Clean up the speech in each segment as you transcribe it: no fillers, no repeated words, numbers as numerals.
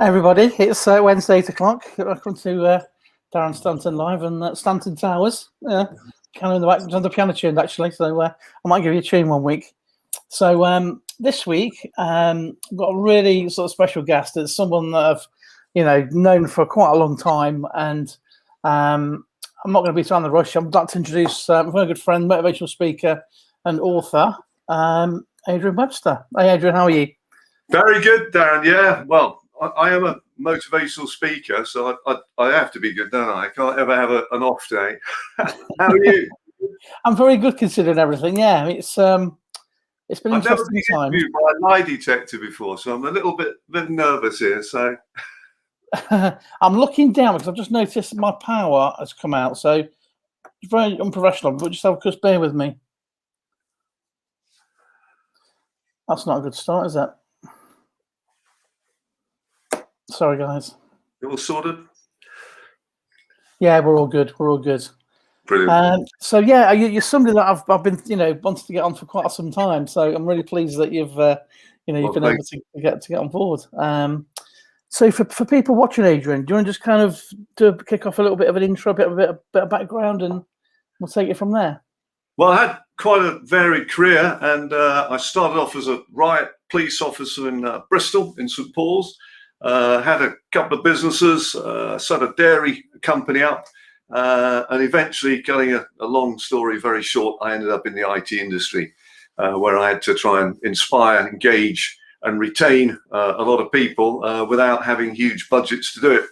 Hey everybody, it's Wednesday 8 o'clock. Welcome to Darren Stanton Live and Stanton Towers. Piano in the back, on the piano tuned actually, so I might give you a tune one week. So this week, I've got a really sort of special guest. It's someone that I've known for quite a long time, and I'm not going to be too on the rush. I'd like to introduce my very good friend, motivational speaker and author, Adrian Webster. Hey Adrian, how are you? Very good, Darren. Yeah, well, I am a motivational speaker, so I have to be good, don't I? I can't ever have an off day. How are you? I'm very good considering everything. Yeah, it's been I've never interesting been times. interviewed by an Eye Detector before, so I'm a little bit nervous here. So I'm looking down because I've just noticed my power has come out, so it's very unprofessional. But just bear with me. That's not a good start, is it? Sorry, guys. it all sorted. Yeah, we're all good. We're all good. Brilliant. So yeah, you're somebody that I've been wanted to get on for quite some time. So I'm really pleased that you've been able to get on board. So for people watching, Adrian, do you want to just kind of kick off a little bit of an intro, a bit of background, and we'll take it from there? Well, I had quite a varied career, and I started off as a riot police officer in Bristol, in St Paul's. Had a couple of businesses, set a dairy company up, and eventually, cutting a long story very short, I ended up in the IT industry, where I had to try and inspire, engage, and retain a lot of people without having huge budgets to do it.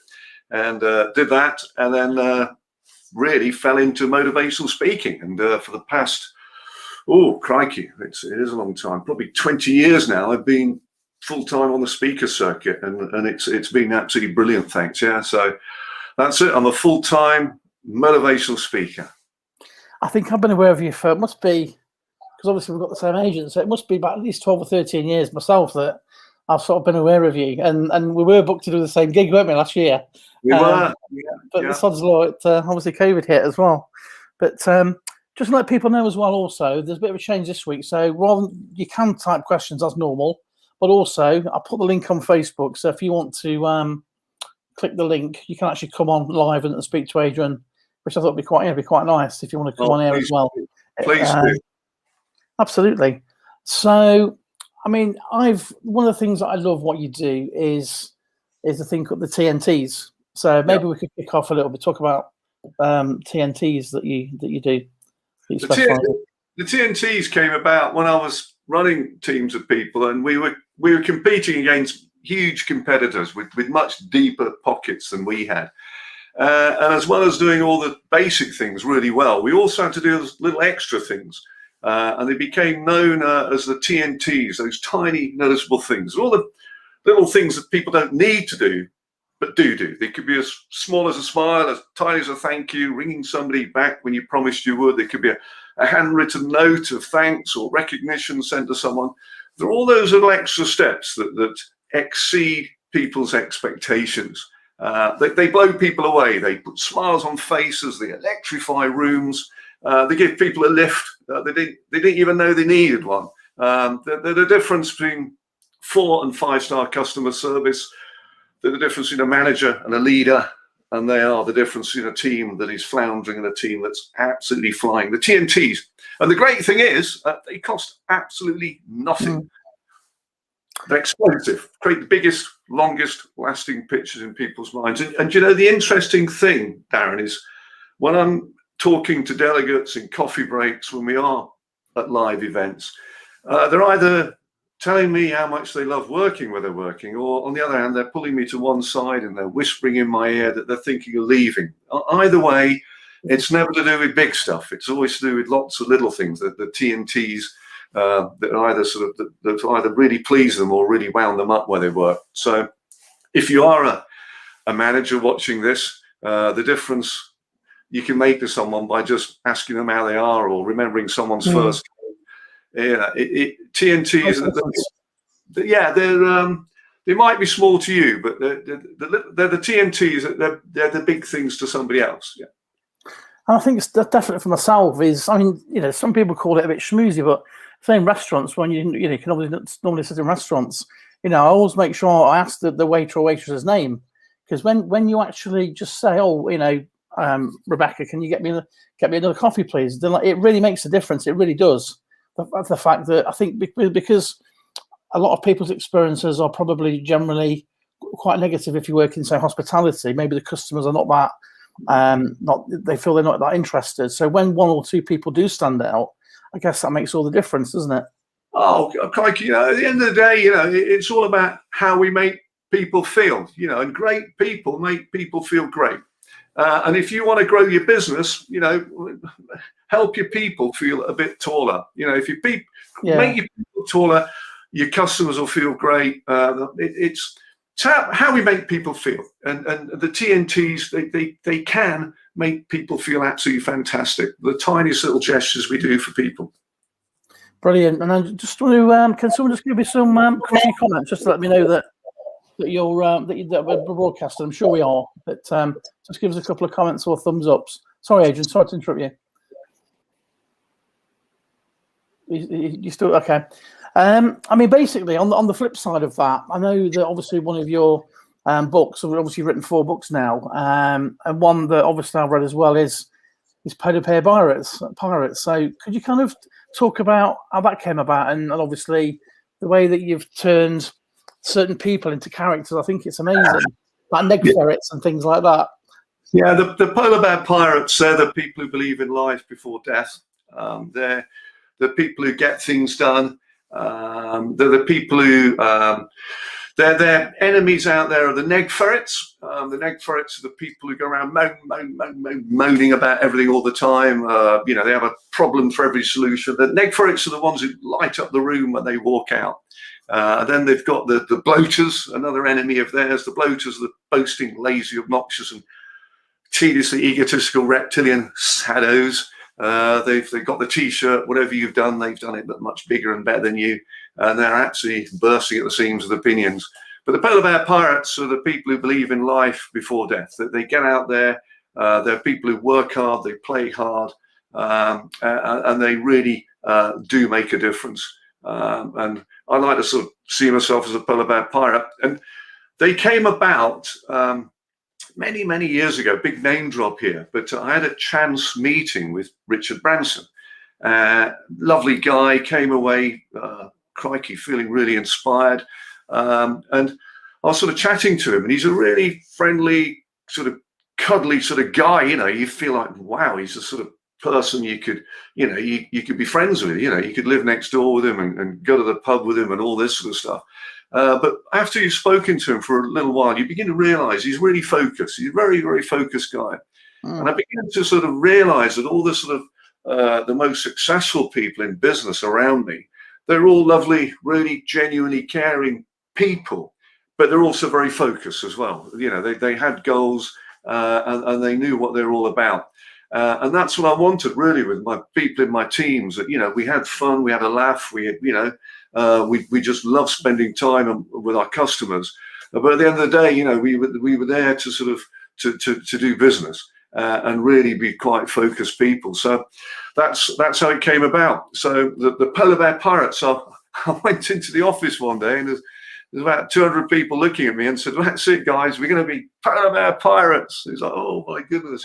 And did that, and then really fell into motivational speaking. And for the past, crikey, it is a long time, probably 20 years now, I've been full-time on the speaker circuit, and it's been absolutely brilliant, thanks. Yeah, so that's it. I'm a full-time motivational speaker. I think I've been aware of you for, it must be, because obviously we've got the same agent, so it must be about at least 12 or 13 years myself that I've sort of been aware of you, and we were booked to do the same gig, weren't we, last year? We were, but the sod's law, obviously COVID hit as well. But just to let people know as well, also there's a bit of a change this week, so rather you can type questions as normal, but also I put the link on Facebook, so if you want to click the link, you can actually come on live and speak to Adrian, which I thought would be quite nice if you want to come on air as well. Please do. Absolutely. So, I mean, one of the things that I love what you do is the thing called the TNTs. So maybe we could kick off a little bit, talk about TNTs that you do. The TNTs came about when I was running teams of people, and we were competing against huge competitors with much deeper pockets than we had. And as well as doing all the basic things really well, we also had to do those little extra things. And they became known as the TNTs, those tiny noticeable things, all the little things that people don't need to do, but do. They could be as small as a smile, as tiny as a thank you, ringing somebody back when you promised you would. There could be a handwritten note of thanks or recognition sent to someone. There are all those little extra steps that exceed people's expectations. They blow people away. They put smiles on faces. They electrify rooms. They give people a lift. They didn't even know they needed one. They're the difference between 4- and 5-star customer service. They're the difference between a manager and a leader, and they are the difference between a team that is floundering and a team that's absolutely flying. The TNTs. And the great thing is, they cost absolutely nothing. They're expensive, create the biggest, longest lasting pictures in people's minds. And you know, the interesting thing, Darren, is when I'm talking to delegates in coffee breaks, when we are at live events, they're either telling me how much they love working where they're working, or on the other hand, they're pulling me to one side and they're whispering in my ear that they're thinking of leaving. Either way, it's never to do with big stuff. It's always to do with lots of little things, the TNTs that either really please them or really wound them up where they work. So if you are a manager watching this, the difference you can make to someone by just asking them how they are or remembering someone's first name. TNTs, they might be small to you, but they're the TNTs. They're the big things to somebody else. Yeah. And I think it's definitely for myself some people call it a bit schmoozy, but same restaurants, when you can normally sit in restaurants, I always make sure I ask the waiter or waitress's name, because when you actually just say, oh, Rebecca, can you get me another coffee, please? Then it really makes a difference. It really does. The fact that I think because a lot of people's experiences are probably generally quite negative if you work in, say, hospitality. Maybe the customers are not that they feel they're not that interested. So when one or two people do stand out, I guess that makes all the difference, doesn't it? Oh, crikey, at the end of the day, it's all about how we make people feel, and great people make people feel great. And if you want to grow your business, help your people feel a bit taller. If you make your people taller, your customers will feel great. It's how we make people feel. And the TNTs, they can make people feel absolutely fantastic. The tiniest little gestures we do for people. Brilliant. And I just want to, can someone just give me some coffee comments just to let me know that we're broadcasting? I'm sure we are, but just give us a couple of comments or thumbs ups. Sorry, Adrian, sorry to interrupt you. You still okay? Basically, on the flip side of that, I know that obviously one of your books, obviously you've written 4 books now, and one that obviously I've read as well is Polar Bear Pirates. So could you kind of talk about how that came about, and obviously the way that you've turned certain people into characters? I think it's amazing, like neg ferrets and things like that. Yeah, the Polar Bear Pirates, they're the people who believe in life before death. They're the people who get things done. They're the people who their enemies out there are the neg ferrets. The neg ferrets are the people who go around moaning about everything all the time. They have a problem for every solution. The neg ferrets are the ones who light up the room when they walk out. Then they've got the bloaters, another enemy of theirs. The bloaters are the boasting, lazy, obnoxious, and tediously egotistical reptilian shadows. They've got the T-shirt, whatever you've done, they've done it, but much bigger and better than you. And they're absolutely bursting at the seams with opinions. But the Polar Bear Pirates are the people who believe in life before death. That they get out there. They're people who work hard, they play hard, and they really do make a difference. And I like to sort of see myself as a Polar Bear Pirate. And they came about many, many years ago, big name drop here, but I had a chance meeting with Richard Branson. Lovely guy, came away, crikey, feeling really inspired. And I was sort of chatting to him, and he's a really friendly, sort of cuddly sort of guy. You feel like, wow, he's the sort of person you could be friends with. You could live next door with him and go to the pub with him and all this sort of stuff. But after you've spoken to him for a little while, you begin to realize he's really focused. He's a very, very focused guy. And I began to sort of realize that all the sort of the most successful people in business around me, they're all lovely, really genuinely caring people, but they're also very focused as well. They had goals and they knew what they're all about. And that's what I wanted really with my people in my teams, that, we had fun, we had a laugh, we just love spending time with our customers. But at the end of the day, we were there to sort of to do business and really be quite focused people. So that's how it came about. So the Polar Bear Pirates, I went into the office one day and there's about 200 people looking at me and said, "That's it, guys, we're going to be Polar Bear Pirates." He's like, "Oh my goodness,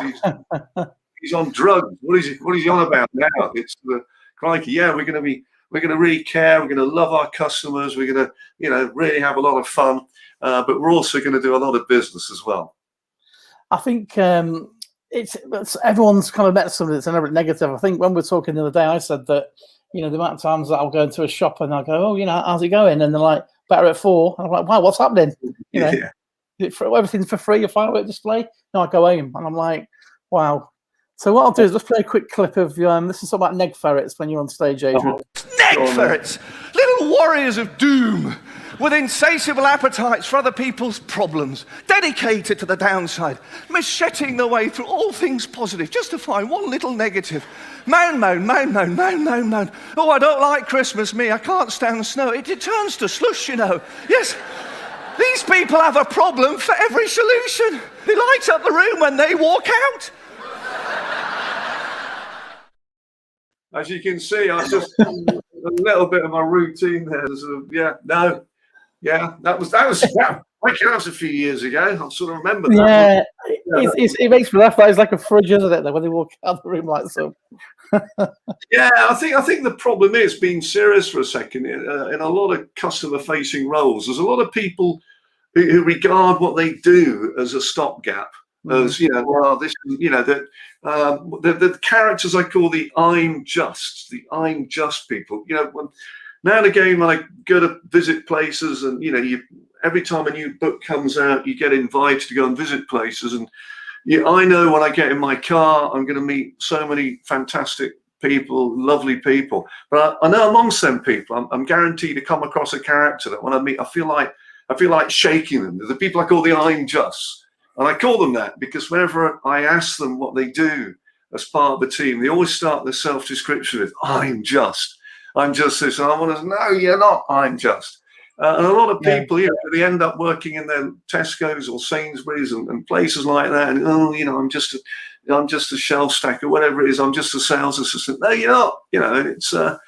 he's on drugs. What is he on about now?" It's the crikey. Yeah, we're going to really care. We're going to love our customers. We're going to, really have a lot of fun. But we're also going to do a lot of business as well. I think it's everyone's kind of met something that's never negative. I think when we were talking the other day, I said that, the amount of times that I'll go into a shop and I'll go, "Oh, how's it going?" And they're like, "Better at 4." And I'm like, "Wow, what's happening?" Everything's for free, a firework display. No, I go home and I'm like, "Wow." So what I'll do is let's play a quick clip of this is about neg ferrets when you're on stage, Adrian. Neg ferrets, little warriors of doom, with insatiable appetites for other people's problems, dedicated to the downside, macheting their way through all things positive, just to find one little negative. Moan, moan, moan, moan, moan, moan, moan. "Oh, I don't like Christmas, me. I can't stand the snow. It turns to slush, Yes, these people have a problem for every solution. They light up the room when they walk out." As you can see, I just a little bit of my routine there. Yeah, that was that was a few years ago. I sort of remember that. Yeah, it makes me laugh. That is like a fridge, isn't it? When they walk out the room like so. Yeah, I think the problem is, being serious for a second, in a lot of customer-facing roles, there's a lot of people who regard what they do as a stopgap, as well, this, the characters I call the I'm just people. Now and again, when I go to visit places, and every time a new book comes out, you get invited to go and visit places, and I know when I get in my car, I'm going to meet so many fantastic people, lovely people. But I know amongst them people, I'm guaranteed to come across a character that when I meet, I feel like shaking them. The people I call the I'm just, and I call them that because whenever I ask them what they do as part of the team, they always start their self-description with I'm just this. And I want to know, you're not. I'm just. And a lot of people, they end up working in their Tesco's or Sainsbury's and places like that. And I'm just a shelf stacker, whatever it is. I'm just a sales assistant. No, you're not. It's fascinating.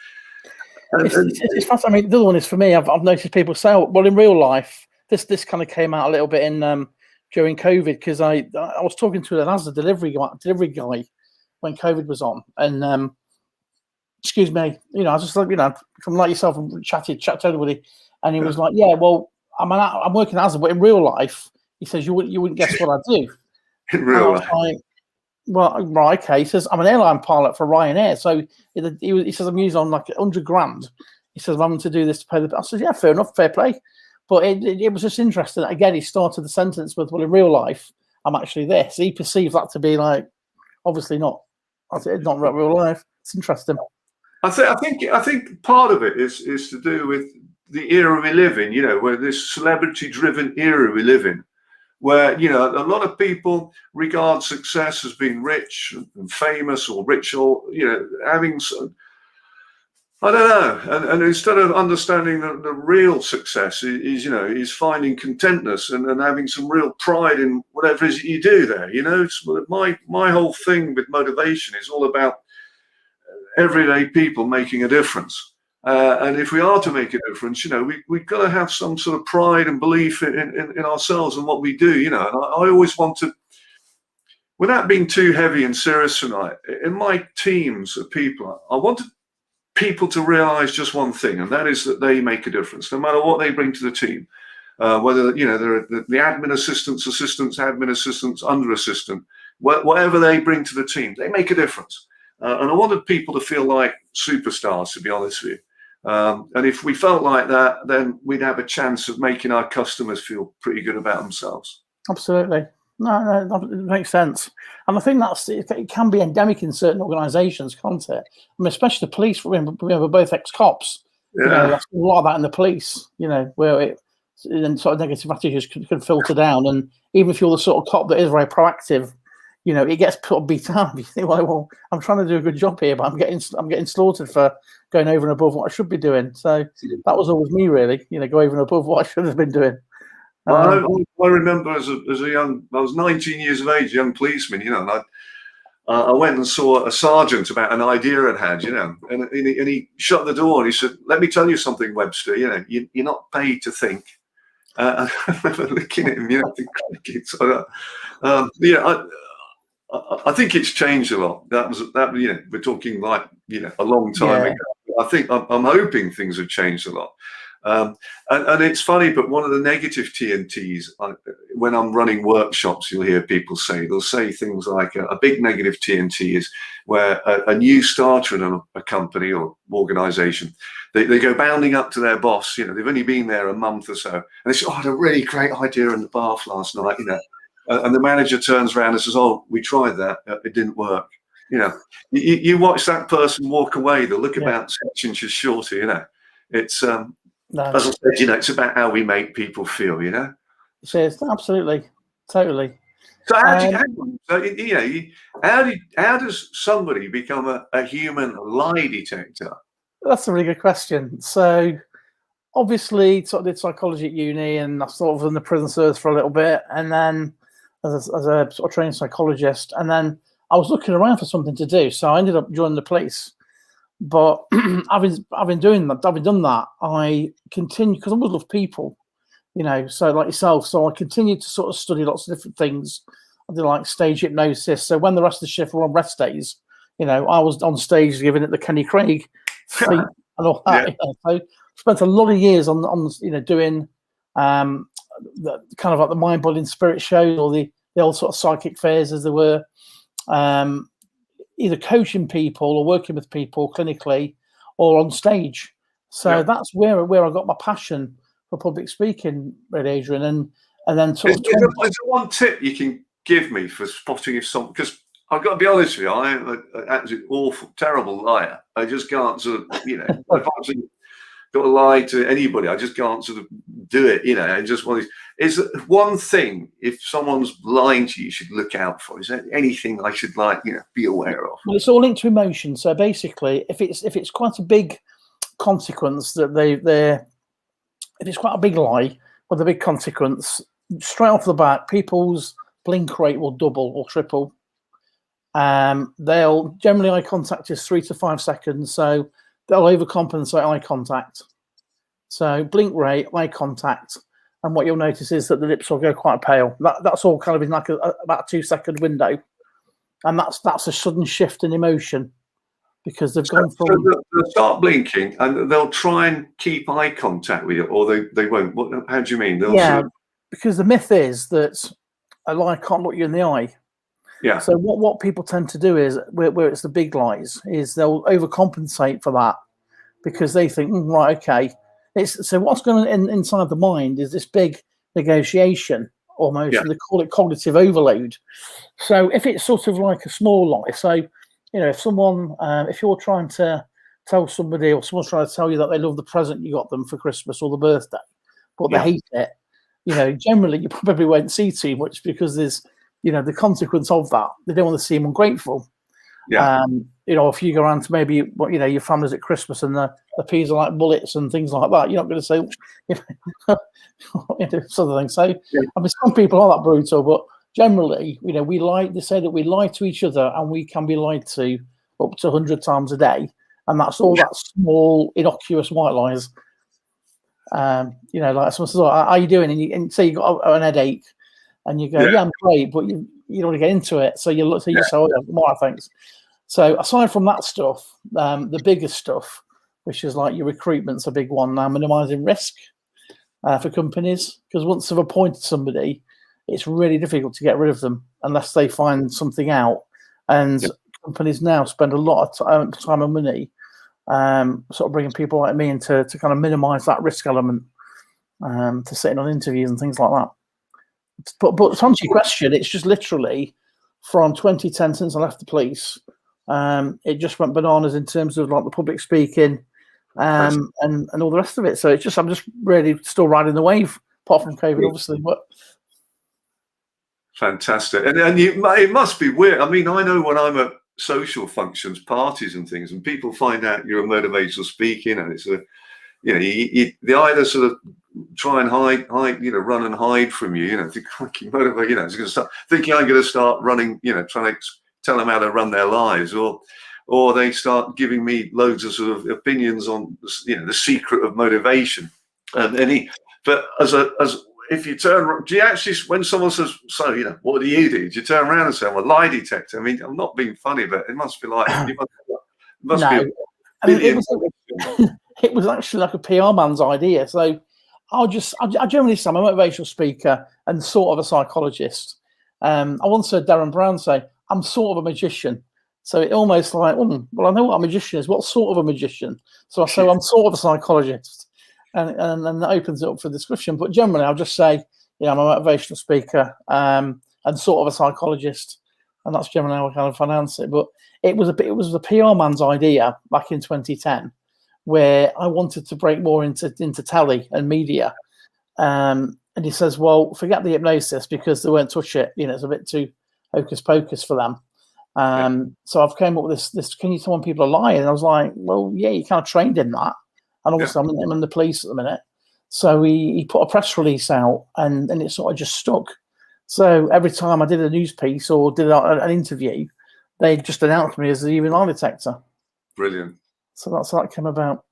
I mean, the other one is for me. I've noticed people say, well, in real life, this kind of came out a little bit in during COVID, because I was talking to an Asda delivery guy when COVID was on, and excuse me, I was just like, from like yourself, and chat to everybody. And he was like, yeah, well, I'm working as, but in real life, he says, you wouldn't guess what I do. In real life. Like, well, right, okay. He says, I'm an airline pilot for Ryanair. So he says, I'm using on like 100 grand. He says, I'm having to do this to pay the bill. I said, yeah, fair enough, fair play. But it was just interesting. Again, he started the sentence with, well, in real life, I'm actually this. He perceives that to be like, obviously not. It's not real life. It's interesting. I think part of it is to do with the era we live in, where this celebrity-driven era we live in, where, a lot of people regard success as being rich and famous, or rich, or, having some, I don't know. And instead of understanding the real success is finding contentness and having some real pride in whatever it is you do there. It's my whole thing with motivation is all about everyday people making a difference. And if we are to make a difference, we've got to have some sort of pride and belief in ourselves and what we do, And I always want to, without being too heavy and serious tonight, in my teams of people, I wanted people to realize just one thing, and that is that they make a difference, no matter what they bring to the team. Whether, they're the admin assistants, admin assistants, under assistant, whatever they bring to the team, they make a difference. And I wanted people to feel like superstars, to be honest with you. And if we felt like that, then we'd have a chance of making our customers feel pretty good about themselves. Absolutely. No, it makes sense. And I think it can be endemic in certain organisations, can't it? I mean, especially the police. We were both ex-cops. Yeah. That's a lot of that in the police, where and sort of negative attitudes can filter down. And even if you're the sort of cop that is very proactive, it gets beat down. You think, well, I'm trying to do a good job here, but I'm getting slaughtered for going over and above what I should be doing. So that was always me, really. Go over and above what I should have been doing. I remember as a young, I was 19 years of age, young policeman, and I went and saw a sergeant about an idea I'd had, and he shut the door and he said, "Let me tell you something, Webster. You're not paid to think." I remember looking at him, I think it's changed a lot. We're talking like a long time ago. I think I'm hoping things have changed a lot. And it's funny, but one of the negative TNTs, when I'm running workshops, you'll hear people they'll say things like a big negative TNT is where a new starter in a company or organization, they go bounding up to their boss, they've only been there a month or so, and they say, "Oh, I had a really great idea in the bath last night, and the manager turns around and says, "Oh, we tried that, it didn't work." You watch that person walk away, they look about 6 inches shorter, it's as I said, it's about how we make people feel, It is, absolutely, totally. So how does somebody become a human lie detector? That's a really good question. So obviously, sort of did psychology at uni, and I sort of in the prison service for a little bit, and then as a sort of trained psychologist, and then I was looking around for something to do, so I ended up joining the police. But having done that, I continue, because I always love people. So like yourself. So I continued to sort of study lots of different things. I did like stage hypnosis. So when the rest of the shift were on rest days, I was on stage giving it the Kenny Craig feat and all that. Yeah. So I spent a lot of years on doing the kind of like the mind-body spirit shows, or the old sort of psychic fairs as they were, either coaching people or working with people clinically or on stage. So that's where I got my passion for public speaking, really, Adrian. And then sort is there one tip you can give me for spotting if something, because I've got to be honest with you, I am an absolute awful, terrible liar. I just can't sort of, if I've actually got to lie to anybody, I just can't sort of do it, and just want to. Is there one thing, if someone's lying to you, you should look out for? Is there anything I should be aware of? Well, it's all linked to emotion. So basically, if it's quite a big consequence that if it's quite a big lie with a big consequence, straight off the bat, people's blink rate will double or triple. They'll generally, eye contact is 3 to 5 seconds, so they'll overcompensate eye contact. So blink rate, eye contact, and what you'll notice is that the lips will go quite pale. That's all kind of in like about a 2-second window, and that's a sudden shift in emotion because they've gone from. So they'll start blinking and they'll try and keep eye contact with you, or they won't. How do you mean? Because the myth is that a lie can't look you in the eye. Yeah. So what people tend to do is, where it's the big lies, is they'll overcompensate for that because they think, right, okay. So what's going on inside the mind is this big negotiation almost, and they call it cognitive overload. So if it's sort of like a small lie, so if someone, if you're trying to tell somebody, or someone's trying to tell you that they love the present you got them for Christmas or the birthday, but they hate it, generally you probably won't see too much because there's the consequence of that. They don't want to seem ungrateful. Yeah. If you go around to maybe your family's at Christmas and the peas are like bullets and things like that, you're not going to say sort of thing. So I mean, some people are that brutal, but generally, we lie. They say that we lie to each other, and we can be lied to up to 100 times a day, and that's all that small, innocuous white lies. Like someone says, "How are you doing?" And say you got an headache, and you go, "Yeah, I'm great," but you don't want to get into it, so you just say, "Oh, more thanks." So aside from that stuff, the biggest stuff, which is like your recruitment's a big one now, minimizing risk for companies, because once they've appointed somebody, it's really difficult to get rid of them unless they find something out. And companies now spend a lot of time and money sort of bringing people like me in to kind of minimize that risk element, to sitting on interviews and things like that. But to answer your question, it's just literally from 2010, since I left the police, it just went bananas in terms of like the public speaking and all the rest of it. So it's just, I'm just really still riding the wave, apart from COVID, obviously. But fantastic. And it must be weird. I mean, I know when I'm at social functions, parties and things, and people find out you're a motivational speaking, and it's they either sort of try and hide, run and hide from you, think, motivate, it's going to start thinking I'm going to start running, trying to tell them how to run their lives, or they start giving me loads of sort of opinions on, the secret of motivation. But as if you turn, do you actually, when someone says, so, what do you do? Do you turn around and say, I'm a lie detector? I mean, I'm not being funny, but it must be like, it must be. It was actually like a PR man's idea. So I generally say I'm a motivational speaker and sort of a psychologist. I once heard Darren Brown say, I'm sort of a magician. So it almost like, well, I know what a magician is. What sort of a magician? So I say I'm sort of a psychologist. And that opens it up for discussion. But generally, I'll just say, I'm a motivational speaker and sort of a psychologist. And that's generally how I kind of finance it. But it was a PR man's idea back in 2010, where I wanted to break more into telly and media. And he says, well, forget the hypnosis because they won't touch it. It's a bit too hocus pocus for them. So I've came up with this, can you tell when people are lying? And I was like, well, yeah, you kind of trained in that. And obviously I'm in the police at the minute. So he put a press release out and it sort of just stuck. So every time I did a news piece or did an interview, they just announced me as the Eye Detector. Brilliant. So that's how that came about.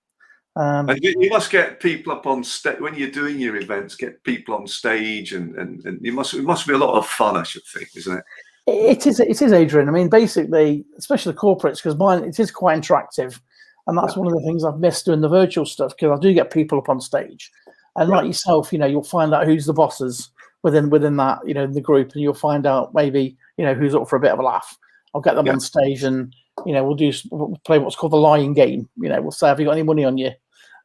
And you must get people up on stage when you're doing your events. Get people on stage, and it must be a lot of fun, I should think, isn't it? It is, Adrian. I mean, basically, especially the corporates, because mine it is quite interactive, and that's one of the things I've missed doing the virtual stuff, because I do get people up on stage, and like yourself, you'll find out who's the bosses within that, in the group, and you'll find out maybe who's up for a bit of a laugh. I'll get them on stage, and we'll play what's called the lying game. We'll say, have you got any money on you?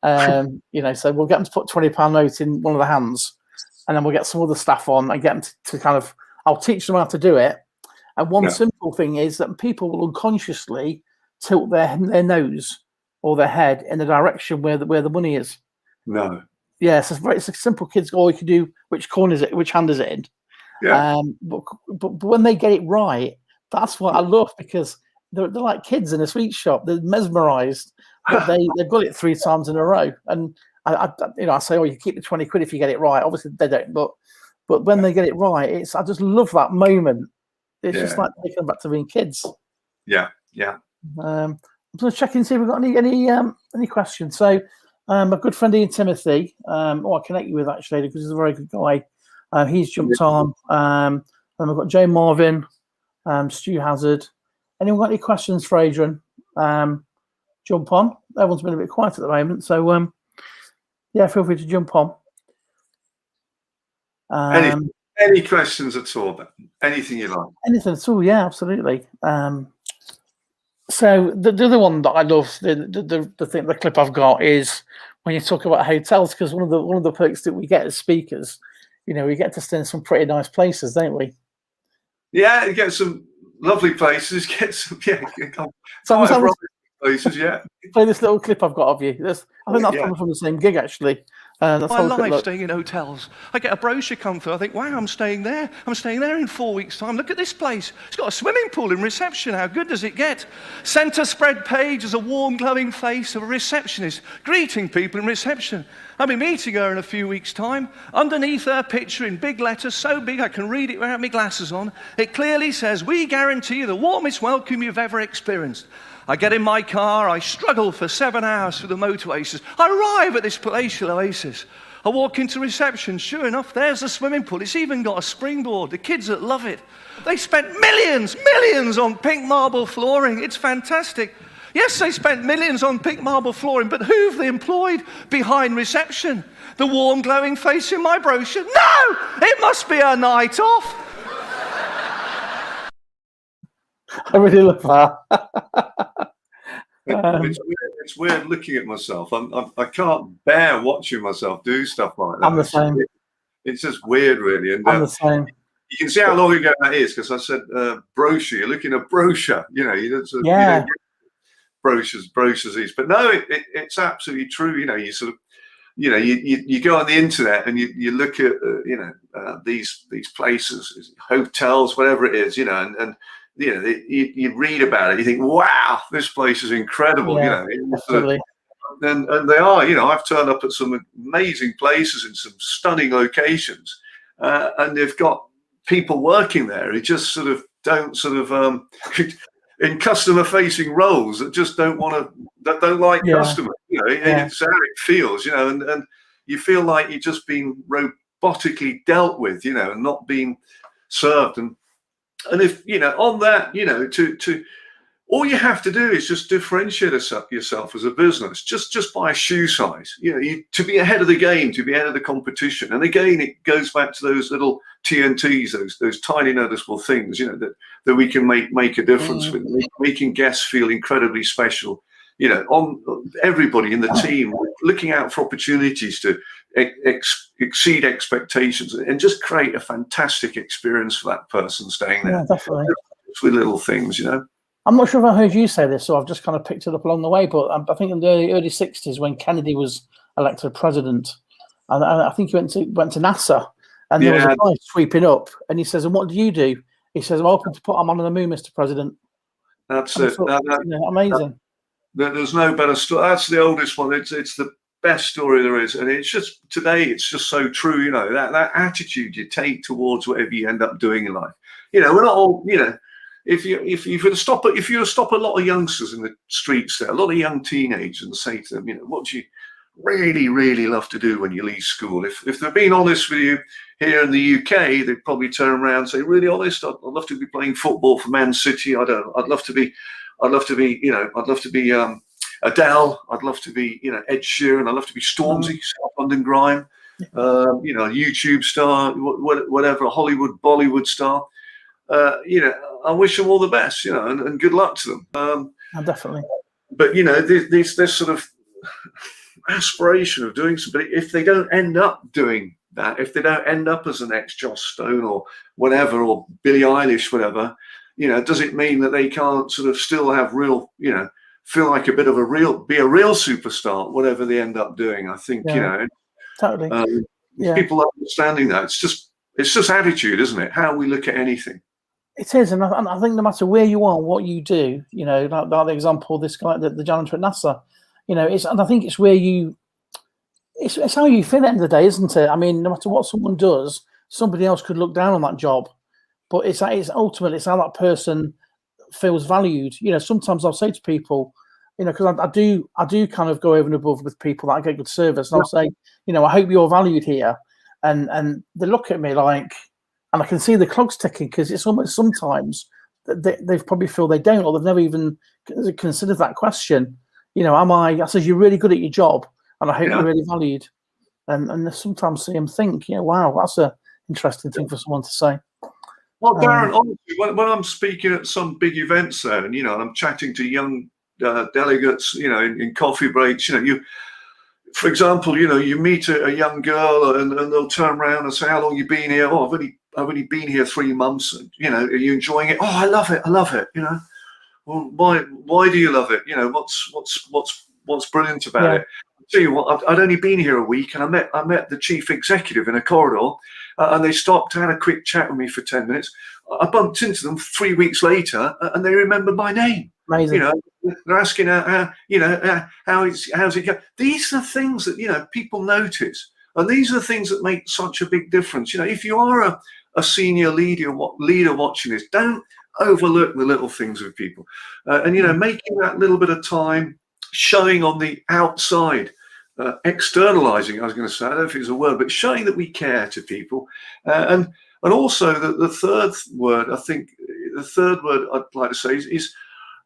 So we'll get them to put £20 note in one of the hands, and then we'll get some other staff on and get them to kind of, I'll teach them how to do it. And one simple thing is that people will unconsciously tilt their nose or their head in the direction where the money is. No. Yeah, so it's a simple kids. All you can do, which corner is it? Which hand is it in? Yeah. But when they get it right, that's what I love, because they're like kids in a sweet shop. They're mesmerised, but they've got it 3 times in a row. And I say, you keep the 20 quid if you get it right. Obviously they don't, but when they get it right, I just love that moment. It's just like taking them back to being kids. Yeah. I'm going to check and see if we've got any questions. So, my good friend Ian Timothy, I'll connect you with actually, because he's a very good guy. He's jumped on. Then we've got Jay Marvin, Stu Hazard. Anyone got any questions for Adrian? Jump on. Everyone's been a bit quiet at the moment, so feel free to jump on. Any questions at all? Ben? Anything you like? Anything at all? Yeah, absolutely. So the other one that I love, the clip I've got is when you talk about hotels, because one of the perks that we get as speakers, we get to stay in some pretty nice places, don't we? Yeah, you get some lovely places. Get some places. Yeah. Play this little clip I've got of you. I think that's coming from the same gig actually. My life staying in hotels. I get a brochure come through. I think, wow, I'm staying there. I'm staying there in 4 weeks' time. Look at this place. It's got a swimming pool in reception. How good does it get? Centre spread page is a warm, glowing face of a receptionist greeting people in reception. I'll be meeting her in a few weeks' time. Underneath her picture in big letters, so big I can read it without my glasses on, it clearly says, "We guarantee you the warmest welcome you've ever experienced." I get in my car, I struggle for 7 hours through the motorways. I arrive at this palatial oasis. I walk into reception, sure enough, there's the swimming pool. It's even got a springboard. The kids that love it. They spent millions on pink marble flooring. It's fantastic. Yes, they spent millions on pink marble flooring, but who've they employed behind reception? The warm, glowing face in my brochure? No! It must be a night off. I really love that. It's weird looking at myself. I can't bear watching myself do stuff like that. I'm the same. It's just weird, really. And I'm the same. You can see how long ago that is, because I said brochure. You're looking at brochure. You don't get brochures these. But no, it's absolutely true. You sort of, you go on the internet and you look at these places, hotels, whatever it is, and you read about it, you think, wow, this place is incredible, Absolutely. And they are, I've turned up at some amazing places in some stunning locations, and they've got people working there who just don't in customer facing roles that just don't like customers, it's how it feels, and you feel like you're just being robotically dealt with, and not being served. And if, on that, to all you have to do is just differentiate yourself as a business, just by a shoe size, to be ahead of the game, to be ahead of the competition. And again, it goes back to those little TNTs, those tiny noticeable things, that we can make a difference with. Making guests feel incredibly special, on everybody in the team, looking out for opportunities to exceed expectations and just create a fantastic experience for that person staying there. Yeah, definitely. With little things, I'm not sure if I heard you say this, so I've just kind of picked it up along the way, but I think in the early 60s when Kennedy was elected president, and I think he went to NASA, and there was a guy sweeping up, and he says, "And what do you do?" He says, "I'm hoping to put him on the moon, Mr. President." That's it. Amazing. There's no better story. That's the oldest one. It's the best story there is, and it's just today. It's just so true. That attitude you take towards whatever you end up doing in life. We're not all. If you were to stop a lot of youngsters in the streets there, a lot of young teenagers, and say to them, what do really, really love to do when you leave school. If they're being honest with you here in the UK, they'd probably turn around and say, really honest, I'd love to be playing football for Man City. I'd love to be Adele. I'd love to be, Ed Sheeran. I'd love to be Stormzy, South London Grime, a YouTube star, whatever, a Hollywood, Bollywood star. I wish them all the best, and good luck to them. Definitely. But, this sort of aspiration of doing something, if they don't end up doing that, if they don't end up as an ex-Joss Stone or whatever, or Billie Eilish, whatever, does it mean that they can't sort of still have real, feel like be a real superstar, whatever they end up doing? I think, totally. People understanding that. It's just attitude, isn't it? How we look at anything. It is, and I think no matter where you are, what you do, like the example of this guy, the janitor at NASA, and I think it's where it's how you feel at the end of the day, isn't it? I mean, no matter what someone does, somebody else could look down on that job, but it's ultimately it's how that person feels valued. Sometimes I'll say to people, because I do kind of go over and above with people that I get good service, and I'll say, I hope you're valued here, and they look at me like. And I can see the clock's ticking, because it's almost sometimes they probably feel they don't, or they've never even considered that question. I says, you're really good at your job, and I hope you're really valued. And sometimes see them think, wow, that's an interesting thing for someone to say. Well, Darren, honestly, when I'm speaking at some big events there, and I'm chatting to young delegates, in coffee breaks, for example, you meet a young girl and they'll turn around and say, how long you been here? Oh, I've only been here 3 months. And, are you enjoying it? Oh, I love it. Well, why do you love it? What's brilliant about it? I'll tell you what, I'd only been here a week, and I met the chief executive in a corridor, and they stopped to have a quick chat with me for 10 minutes. I bumped into them 3 weeks later, and they remembered my name. Amazing. They're asking, how's it going? These are things that, people notice. And these are the things that make such a big difference. If you are a senior leader watching this, don't overlook the little things with people. Making that little bit of time, showing on the outside, externalizing, I was going to say, I don't know if it's a word, but showing that we care to people. And also the third word, I think, I'd like to say is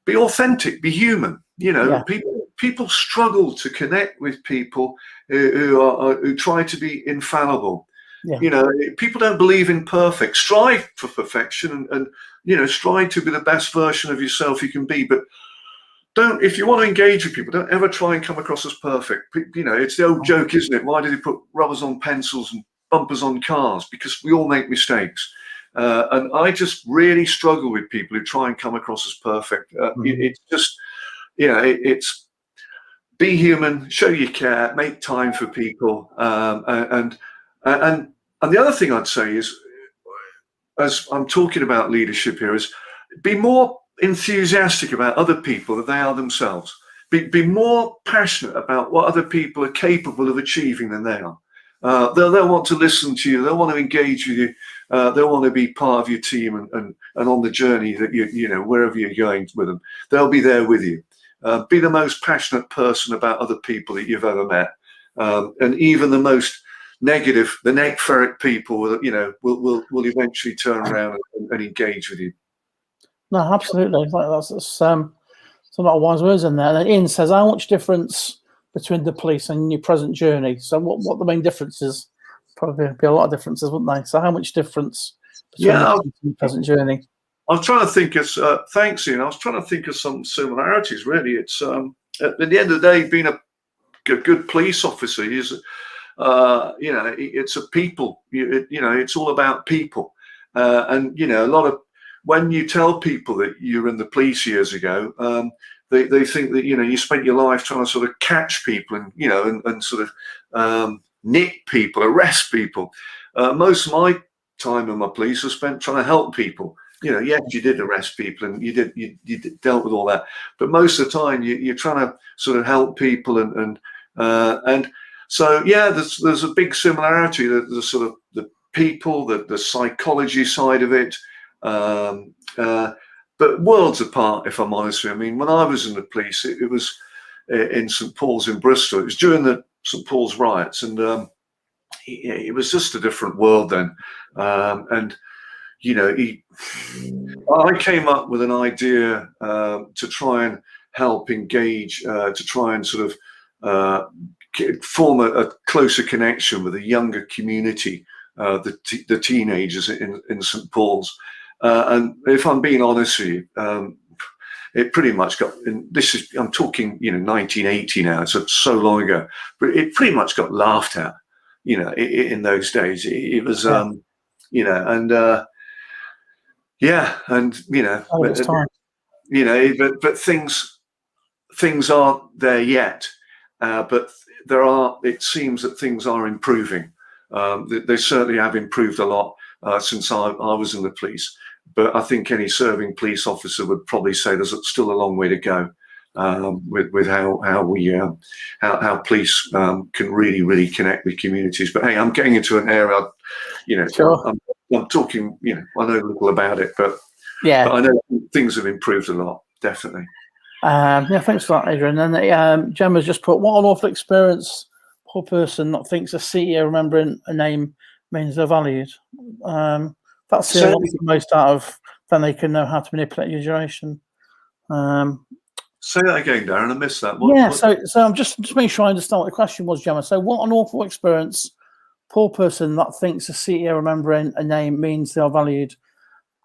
be authentic, be human. People struggle to connect with people who try to be infallible. People don't believe in perfect. Strive for perfection and strive to be the best version of yourself you can be. But don't, if you want to engage with people, don't ever try and come across as perfect. It's the old joke, isn't it? Why do they put rubbers on pencils and bumpers on cars? Because we all make mistakes. And I just really struggle with people who try and come across as perfect. It's just, it's be human, show you care, make time for people. And the other thing I'd say is, as I'm talking about leadership here, is be more enthusiastic about other people than they are themselves. Be more passionate about what other people are capable of achieving than they are. They'll want to listen to you. They'll want to engage with you. They'll want to be part of your team and on the journey that wherever you're going with them, they'll be there with you. Be the most passionate person about other people that you've ever met, and even the most negative, the neck ferret people, will eventually turn around and engage with you. No, absolutely. That's some lot of wise words in there. And Ian says, how much difference between the police and your present journey? So what the main difference is? Probably be a lot of differences, wouldn't they? So how much difference between the present journey? I was trying to think of, thanks, Ian. I was trying to think of some similarities, really. It's, at the end of the day, being a good police officer is, it's a people, it's all about people. And, a lot of, when you tell people that you're in the police years ago, they think that, you spent your life trying to sort of catch people and, and sort of nick people, arrest people. Most of my time in my police was spent trying to help people. Yes, you did arrest people and you dealt with all that, but most of the time you're trying to sort of help people and so there's a big similarity. The sort of the people, the psychology side of it, but worlds apart. If I'm honest with you, I mean, when I was in the police, it was in St Paul's in Bristol. It was during the St. Paul's riots, and it was just a different world then. And I came up with an idea to try and help engage, to try and sort of form a closer connection with a younger community, the teenagers in St. Paul's. And if I'm being honest with you, it pretty much got, and I'm talking, 1980 now, so long ago, but it pretty much got laughed at, in those days. It was, and but things aren't there yet, but it seems that things are improving. They certainly have improved a lot since I was in the police. But I think any serving police officer would probably say there's still a long way to go with how police can really connect with communities. But hey, I'm getting into an area, Sure. I'm talking, I know little about it, but I know things have improved a lot, definitely. Thanks for that, Adrian. And Gemma's just put, what an awful experience. Poor person that thinks a CEO remembering a name means they're valued. That's the most out of, then they can know how to manipulate your duration. Say that again, Darren. I missed that. So I'm just making sure I understand what the question was, Gemma. So what an awful experience. Poor person that thinks a CEO remembering a name means they are valued.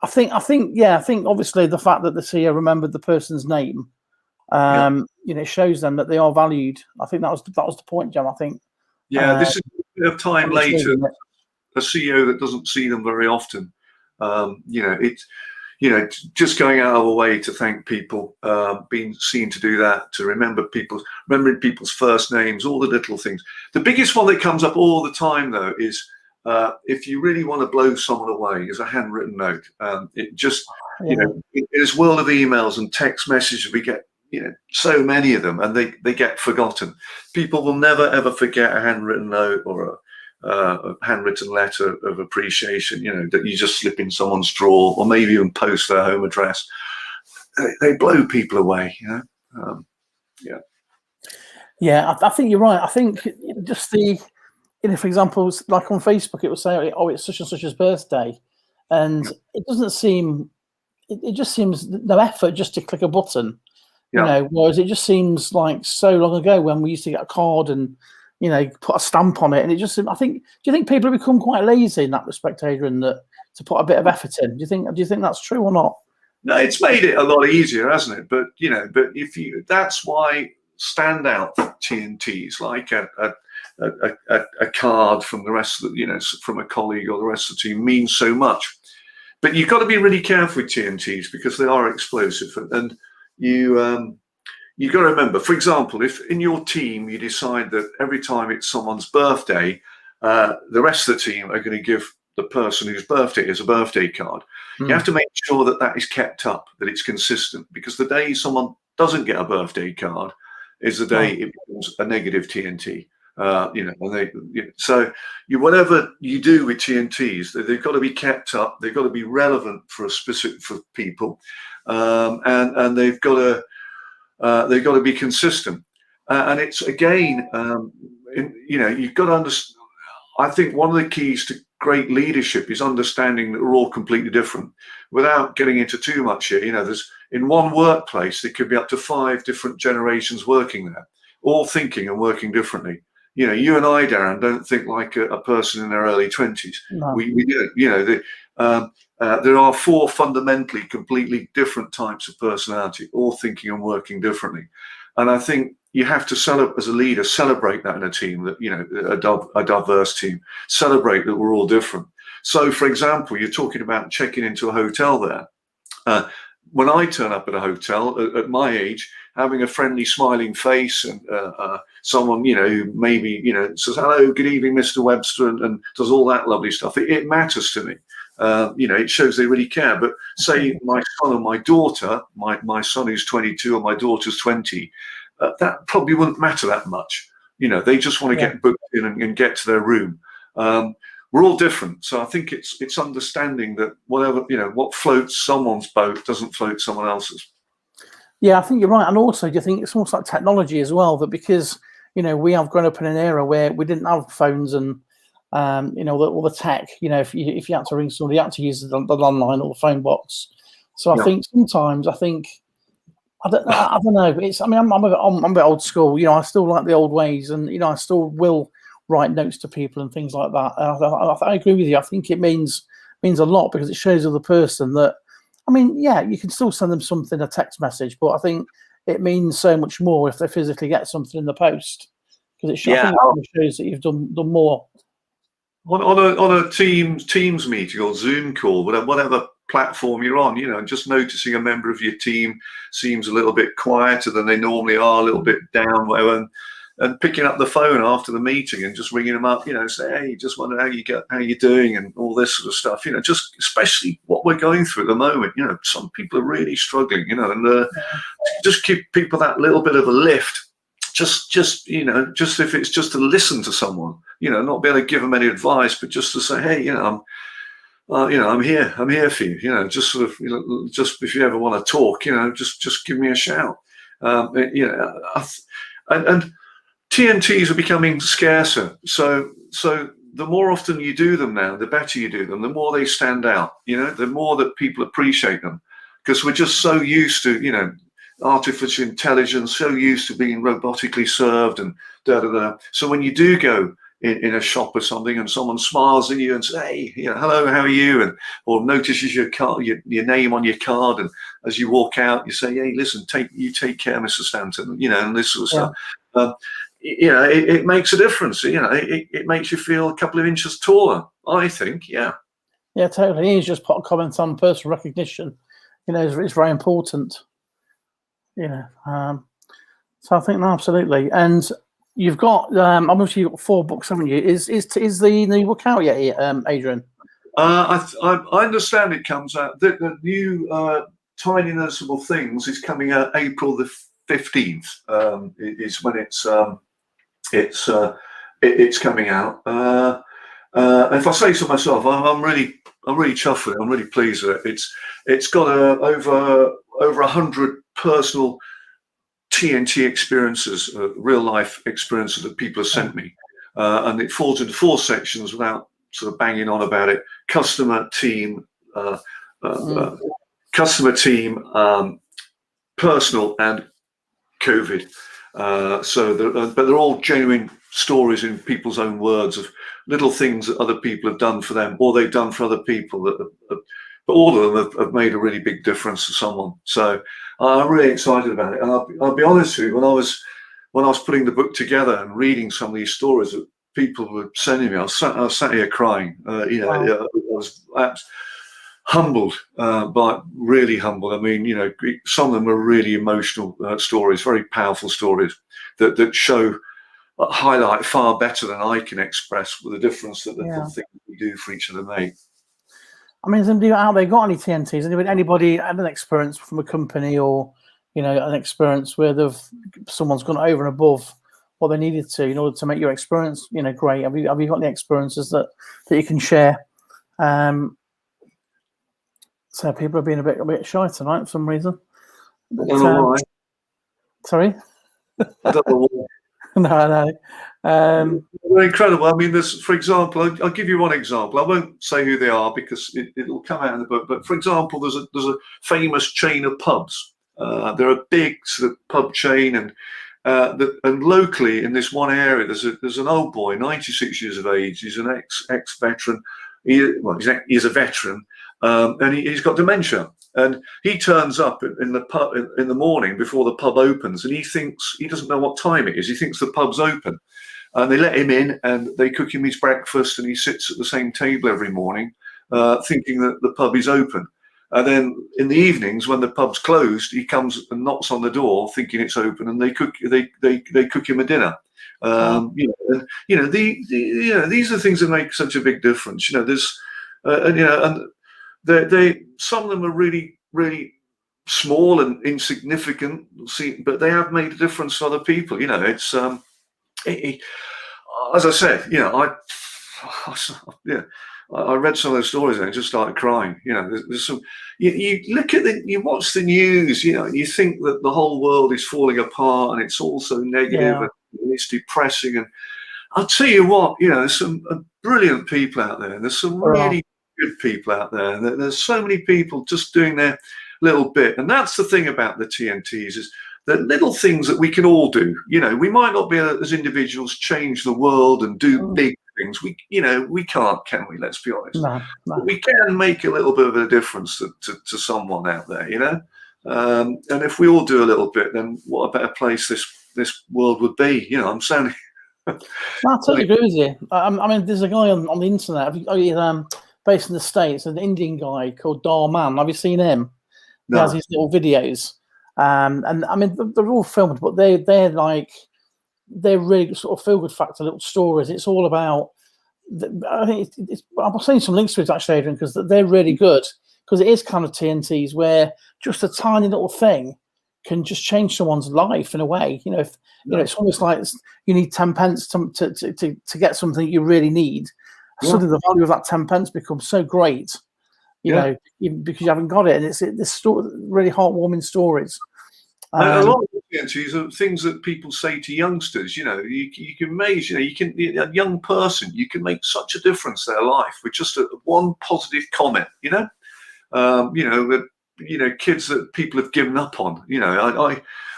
I think obviously the fact that the CEO remembered the person's name, it shows them that they are valued. I think that was the point, Gemma. I think. Yeah, this is a bit of time later. A CEO that doesn't see them very often. Just going out of a way to thank people, being seen to do that, to remembering people's first names, all the little things. The biggest one that comes up all the time, though, is if you really want to blow someone away, is a handwritten note. It just, in this world of emails and text messages, we get, so many of them, and they get forgotten. People will never ever forget a handwritten note or a handwritten letter of appreciation, that you just slip in someone's drawer, or maybe even post their home address. They blow people away, I think you're right. I think just for example, like on Facebook, it will say, "Oh, it's such and such's birthday," and it doesn't seem. It just seems no effort just to click a button, Whereas it just seems like so long ago when we used to get a card and put a stamp on it, and it just. I think. Do you think people have become quite lazy in that respect, Adrian? That to put a bit of effort in. Do you think that's true or not? No, it's made it a lot easier, hasn't it? But that's why standout TNTs like a card from the rest of from a colleague or the rest of the team means so much. But you've got to be really careful with TNTs because they are explosive, and you've got to remember, for example, if in your team you decide that every time it's someone's birthday, the rest of the team are going to give the person whose birthday is a birthday card. You have to make sure that is kept up, that it's consistent, because the day someone doesn't get a birthday card is the day it becomes a negative TNT. So whatever you do with TNTs, they've got to be kept up. They've got to be relevant for people, and they've got to be consistent. And it's again, you've got to understand. I think one of the keys to great leadership is understanding that we're all completely different. Without getting into too much here, there's in one workplace there could be up to 5 different generations working there, all thinking and working differently. You and I, Darren, don't think like a person in their early 20s. No. We do. There are 4 fundamentally completely different types of personality, all thinking and working differently. And I think you have to as a leader, celebrate that in a team, that a diverse team, celebrate that we're all different. So, for example, you're talking about checking into a hotel there. When I turn up at a hotel at my age, having a friendly, smiling face and someone, who maybe, says, "Hello, good evening, Mr. Webster," and does all that lovely stuff. It matters to me. It shows they really care. But say my son and my daughter, my son who's 22 and my daughter's 20, that probably wouldn't matter that much. They just want to get booked in and get to their room. We're all different. So I think it's understanding that whatever, what floats someone's boat doesn't float someone else's. Yeah, I think you're right. And also, do you think it's almost like technology as well, that because, we have grown up in an era where we didn't have phones and all the tech. If you had to ring somebody, you had to use the landline or the phone box. So I think sometimes I don't know. I'm a bit old school. I still like the old ways, and I still will write notes to people and things like that. I agree with you. I think it means a lot because it shows the other person that. You can still send them something, a text message, but I think it means so much more if they physically get something in the post because I think it shows that you've done more. On a Teams meeting or Zoom call, whatever platform you're on, just noticing a member of your team seems a little bit quieter than they normally are, a little bit down, whatever, and picking up the phone after the meeting and just ringing them up, say, hey, just wonder how you're doing and all this sort of stuff, just especially what we're going through at the moment. Some people are really struggling, and just give people that little bit of a lift. Just if it's just to listen to someone, not be able to give them any advice, but just to say, hey, I'm here for you, just sort of, just if you ever want to talk, just give me a shout. And TNTs are becoming scarcer. So the more often you do them now, the better you do them, the more they stand out, the more that people appreciate them, because we're just so used to, artificial intelligence, so used to being robotically served and So when you do go in a shop or something and someone smiles at you and says, hey, hello, how are you? Or notices your name on your card. And as you walk out, you say, hey, listen, take care, Mr. Stanton, and this sort of stuff. It makes a difference. It makes you feel a couple of inches taller, I think. Yeah, totally. He's just put a comment on personal recognition. It's very important. So I think absolutely. And you've got obviously you've got 4 books, haven't you? Is the new book out yet, Adrian? I understand it comes out. The new Tiny Noticeable Things is coming out April the 15th. Is when it's coming out. If I say so myself, I'm really chuffed with it. I'm really pleased with it. It's got over 100 personal TNT experiences, real life experiences that people have sent me, and it falls into 4 sections without sort of banging on about it: customer, team, personal, and COVID. But they're all genuine stories in people's own words of little things that other people have done for them, or they've done for other people. But all of them have made a really big difference to someone. So I'm really excited about it. And I'll be honest with you, when I was putting the book together and reading some of these stories that people were sending me, I was sat here crying. I was humbled, but really humbled. Some of them are really emotional stories, very powerful stories that highlight far better than I can express with the difference that the things we do for each other make. Has anybody out there got any TNTs? Anybody had an experience from a company or, an experience where someone's gone over and above what they needed to in order to make your experience, great? Have you got any experiences that you can share? So people are being a bit shy tonight for some reason. I don't know why. Sorry? I don't know why. No. They're incredible. There's, for example, I'll give you one example. I won't say who they are because it'll come out in the book. But for example, there's a famous chain of pubs. They're a big sort of pub chain, and locally in this one area, there's an old boy, 96 years of age. He's an ex-veteran. He's a veteran, and he's got dementia. And he turns up in the pub in the morning before the pub opens, and he doesn't know what time it is. He thinks the pub's open, and they let him in and they cook him his breakfast, and he sits at the same table every morning, thinking that the pub is open. And then in the evenings, when the pub's closed, he comes and knocks on the door, thinking it's open, and they cook him a dinner. These are things that make such a big difference. Some of them are really, really small and insignificant, but they have made a difference to other people. It's as I said, I read some of those stories and I just started crying. There's some. You look at you watch the news. You think that the whole world is falling apart and it's all so negative. it's depressing. And I'll tell you what, there's some brilliant people out there. There's some really good people out there. And there's so many people just doing their little bit. And that's the thing about the TNTs, is the little things that we can all do. We might not be as individuals change the world and do big things. We can't, can we? Let's be honest. No. But we can make a little bit of a difference to someone out there, and if we all do a little bit, then what a better place this world would be. I'm sounding. No, I totally agree with you. I mean, there's a guy on the internet, based in the States, an Indian guy called Darman. Have you seen him? No. He has these little videos, and I mean, they're all filmed, but they're really sort of feel good factor little stories. It's all about. I think I'm sending some links to it actually, Adrian, because they're really good. Because it is kind of TNTs where just a tiny little thing can just change someone's life in a way. It's almost like you need 10 pence to get something you really need. Yeah. Suddenly the value of that 10 pence becomes so great, because you haven't got it. And it's this really heartwarming stories. A lot of TNTs are things that people say to youngsters. You can measure. A young person, you can make such a difference to their life with just one positive comment. Kids that people have given up on.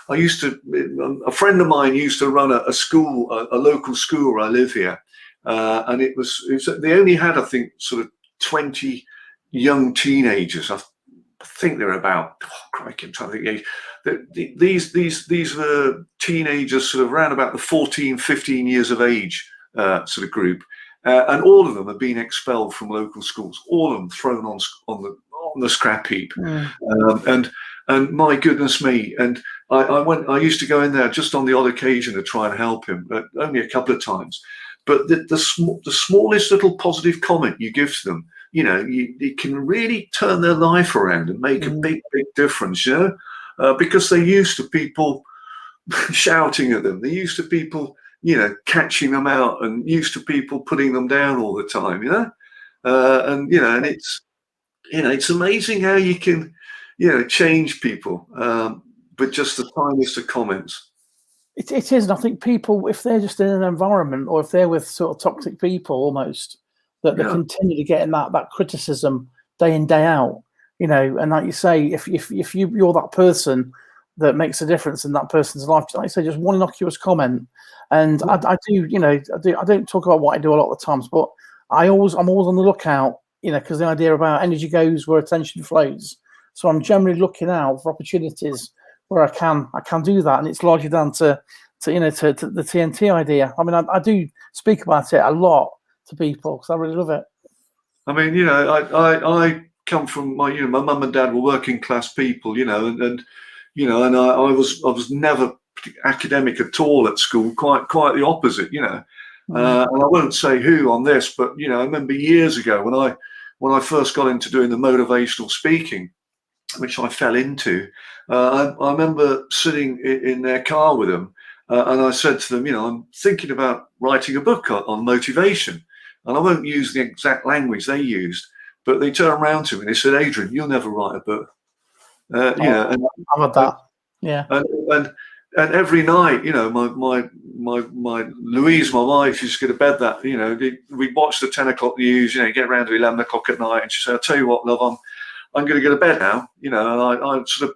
I used to. A friend of mine used to run a school, a local school where I live here, and it was they only had, I think, sort of 20 young teenagers. I think they're about. Crikey, I'm trying to think. These were teenagers, sort of around about the 14, 15 years of age, sort of group, and all of them have been expelled from local schools. All of them thrown on the scrap heap, and my goodness me! And I used to go in there just on the odd occasion to try and help him, but only a couple of times. But the smallest little positive comment you give to them, it can really turn their life around and make a big difference. Because they're used to people shouting at them. They're used to people, catching them out, and used to people putting them down all the time. And it's amazing how you can, change people, but just the tiniest of comments. It is, and I think people, if they're just in an environment, or if they're with sort of toxic people, almost that they continue to get in that criticism day in, day out. And like you say, if you're that person that makes a difference in that person's life, like you say, just one innocuous comment. And I don't talk about what I do a lot of the times, but I'm always on the lookout, because the idea about energy goes where attention flows. So I'm generally looking out for opportunities where I can do that, and it's largely down to the TNT idea. I mean, I do speak about it a lot to people because I really love it. I mean, I come from my mum and dad were working class people, and I was never academic at all at school, quite the opposite, and I won't say who on this, but I remember years ago when I first got into doing the motivational speaking, which I fell into, I remember sitting in their car with them, and I said to them, I'm thinking about writing a book on motivation, and I won't use the exact language they used. But they turned around to me and they said, "Adrian, you'll never write a book." And I've had that. Yeah. And every night, my Louise, my wife, used to go to bed that, we watch the 10 o'clock news, get around to 11 o'clock at night, and she said, "I'll tell you what, love, I'm going to go to bed now." And I sort of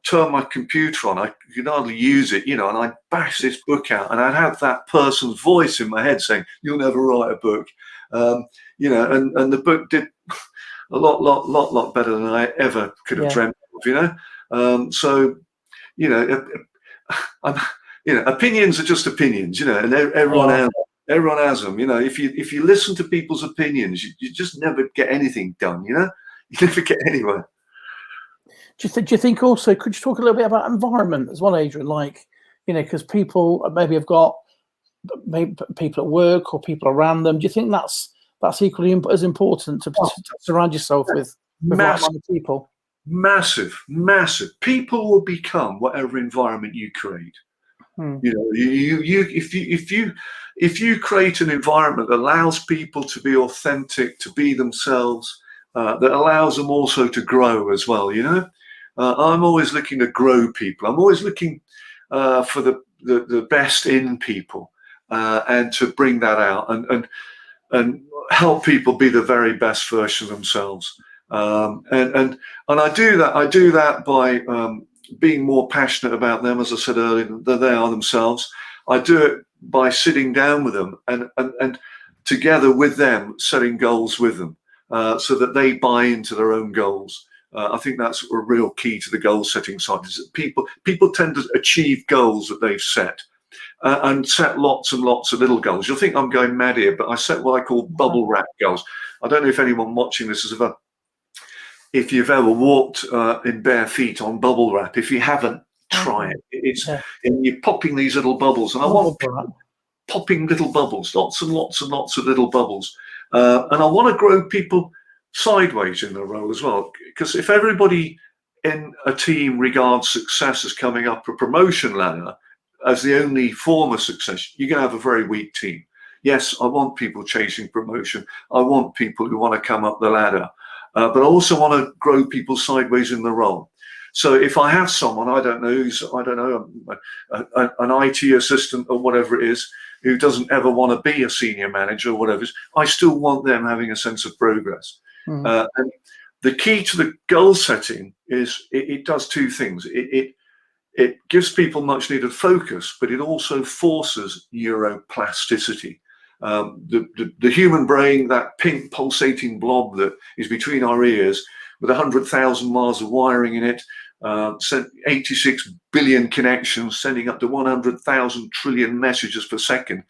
turn my computer on. I could hardly use it, and I'd bash this book out, and I'd have that person's voice in my head saying, "You'll never write a book." And the book did a lot better than I ever could have dreamt of, so, opinions are just opinions, and everyone has them, if you listen to people's opinions, you just never get anything done, you never get anywhere. Do you think also, could you talk a little bit about environment as well, Adrian? Like, because people maybe have got people at work or people around them. Do you think that's equally as important to surround yourself with like-minded people? Massive. People will become whatever environment you create. If you create an environment that allows people to be authentic, to be themselves, that allows them also to grow as well. I'm always looking to grow people. I'm always looking for the best in people, and to bring that out and help people be the very best version of themselves. And I do that by being more passionate about them, as I said earlier, than they are themselves. I do it by sitting down with them and together with them setting goals with them, so that they buy into their own goals. I think that's a real key to the goal setting side, is that people tend to achieve goals that they've set, and set lots and lots of little goals. You'll think I'm going mad here, but I set what I call bubble wrap goals. I don't know if anyone watching this has ever, if you've ever walked in bare feet on bubble wrap. If you haven't, try it. It's and you're popping these little bubbles, and I want popping little bubbles, lots and lots and lots of little bubbles, and I want to grow people sideways in their role as well, because if everybody in a team regards success as coming up a promotion ladder as the only form of success, you're going to have a very weak team. Yes, I want people chasing promotion. I want people who want to come up the ladder, but I also want to grow people sideways in the role. So if I have someone, an IT assistant or whatever it is, who doesn't ever want to be a senior manager or whatever it is, I still want them having a sense of progress. And the key to the goal setting is it does two things. It gives people much needed focus, but it also forces neuroplasticity. The human brain, that pink pulsating blob that is between our ears, with 100,000 miles of wiring in it, 86 billion connections, sending up to 100,000 trillion messages per second.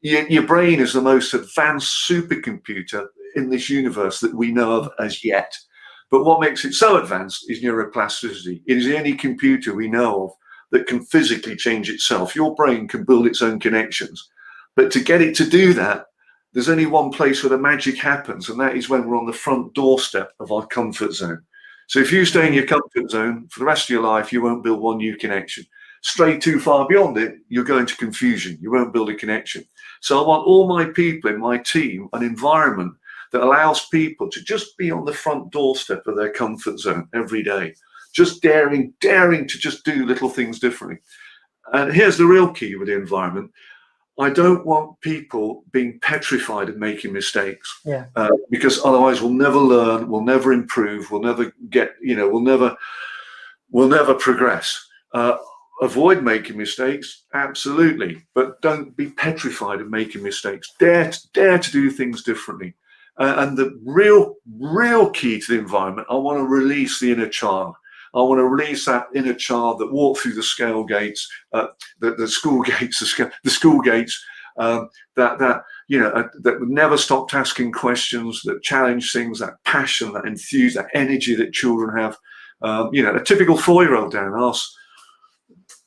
Your brain is the most advanced supercomputer in this universe that we know of as yet. But what makes it so advanced is neuroplasticity. It is the only computer we know of that can physically change itself. Your brain can build its own connections. But to get it to do that, there's only one place where the magic happens, and that is when we're on the front doorstep of our comfort zone. So if you stay in your comfort zone for the rest of your life, you won't build one new connection. Stray too far beyond it, you'll go into confusion. You won't build a connection. So I want all my people in my team an environment that allows people to just be on the front doorstep of their comfort zone every day, just daring to just do little things differently. And here's the real key with the environment. I don't want people being petrified of making mistakes, because otherwise we'll never learn, we'll never improve, we'll never get, we'll never progress. Avoid making mistakes, absolutely, but don't be petrified of making mistakes. Dare to do things differently. And the real key to the environment, I want to release the inner child. I want to release that inner child that walked through the scale gates, the school gates, that never stopped asking questions, that challenge things, that passion, that enthuse, that energy that children have. A typical 4-year-old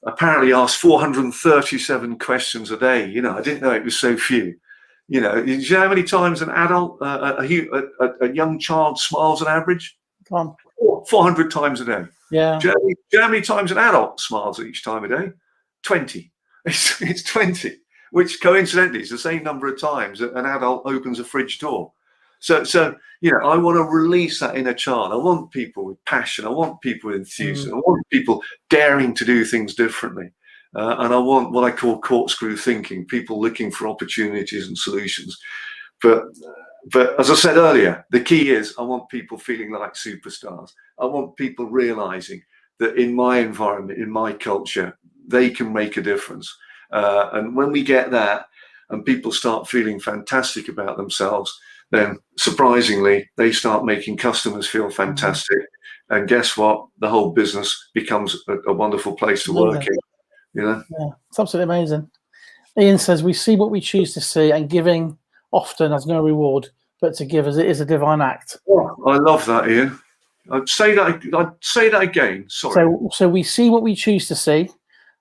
apparently asks 437 questions a day. I didn't know it was so few. Do you know how many times an adult, a young child smiles on average? 400 times a day. Yeah. Do you know how many times an adult smiles each time a day? 20. It's 20, which coincidentally is the same number of times that an adult opens a fridge door. So I want to release that inner child. I want people with passion. I want people with enthusiasm. I want people daring to do things differently. And I want what I call corkscrew thinking, people looking for opportunities and solutions. But as I said earlier, the key is I want people feeling like superstars. I want people realizing that in my environment, in my culture, they can make a difference. And when we get that and people start feeling fantastic about themselves, then surprisingly, they start making customers feel fantastic. And guess what? The whole business becomes a wonderful place to work in. Yeah, it's absolutely amazing. Ian says, we see what we choose to see, and giving often has no reward, but to give as it is a divine act. Oh, I love that, Ian. I'd say that again. Sorry. So we see what we choose to see,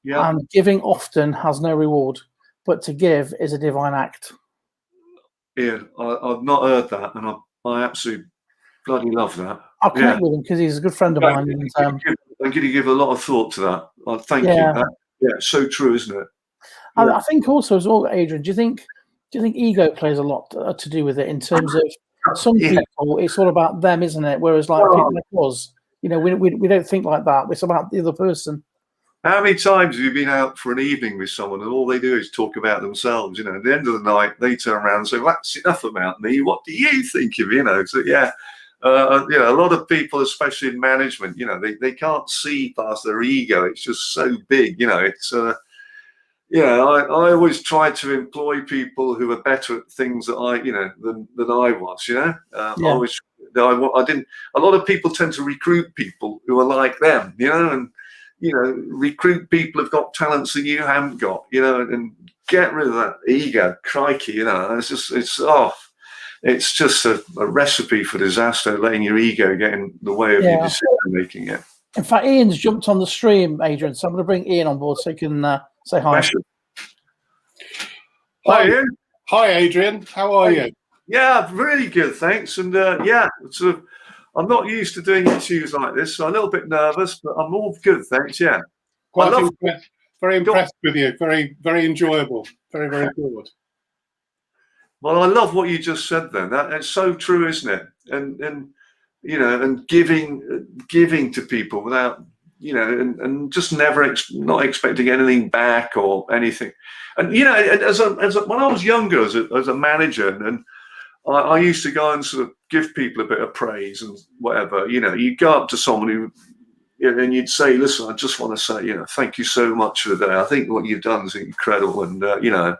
and giving often has no reward, but to give is a divine act. Ian, I've not heard that, and I absolutely bloody love that. I'll connect with him because he's a good friend of mine. I'm going to give a lot of thought to that. Thank you. It's so true, isn't it? And I think also as well, Adrian, do you think ego plays a lot to do with it in terms of some people, it's all about them, isn't it? Whereas people like us, we don't think like that. It's about the other person. How many times have you been out for an evening with someone and all they do is talk about themselves? You know, at the end of the night, they turn around and say, well, that's enough about me. What do you think of, you know? So, yeah, you know, a lot of people, especially in management, you know, they can't see past their ego. It's just so big, you know, it's, yeah, I always try to employ people who are better at things that I, you know, than I was, you know. I didn't, a lot of people tend to recruit people who are like them, you know, and, you know, recruit people who've got talents that you haven't got, you know, and get rid of that ego. Crikey, you know, it's just a recipe for disaster, letting your ego get in the way of your decision making. Yeah. In fact, Ian's jumped on the stream, Adrian, so I'm going to bring Ian on board so he can say hi. Hi, Ian. Hi, Adrian. How are you? Yeah, really good, thanks. And yeah, sort of, I'm not used to doing interviews like this, so I'm a little bit nervous, but I'm all good, thanks. Yeah, very impressed with you. Very, very enjoyable. Very, very good. Well, I love what you just said. Then it's so true, isn't it? And you know, and giving to people without, you know, and just never not expecting anything back or anything. And you know, as when I was younger, as a manager, and I used to go and sort of give people a bit of praise and whatever. You know, you go up to someone who, and you'd say, "Listen, I just want to say, you know, thank you so much for the day. I think what you've done is incredible, and you know,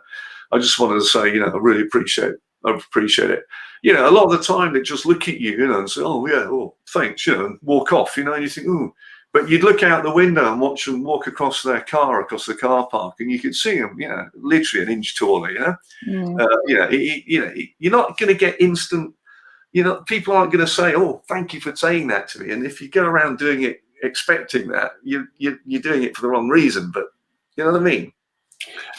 I just wanted to say, you know, I really appreciate it. You know, a lot of the time they just look at you, you know, and say, "Oh yeah, oh thanks," you know, and walk off. You know, and you think, "Ooh." But you'd look out the window and watch them walk across the car park, and you could see them, you know, literally an inch taller. You know, you know, you're not going to get instant. You know, people aren't going to say, "Oh, thank you for saying that to me." And if you go around doing it expecting that, you're doing it for the wrong reason. But you know what I mean?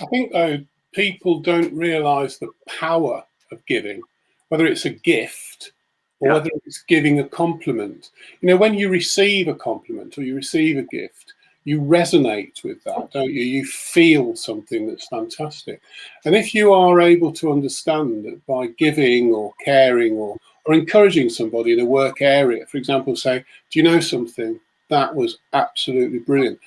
I think though people don't realise the power of giving, whether it's a gift or whether it's giving a compliment. You know, when you receive a compliment or you receive a gift, you resonate with that, don't you? You feel something that's fantastic. And if you are able to understand that by giving or caring or encouraging somebody in a work area, for example, say, do you know something? That was absolutely brilliant.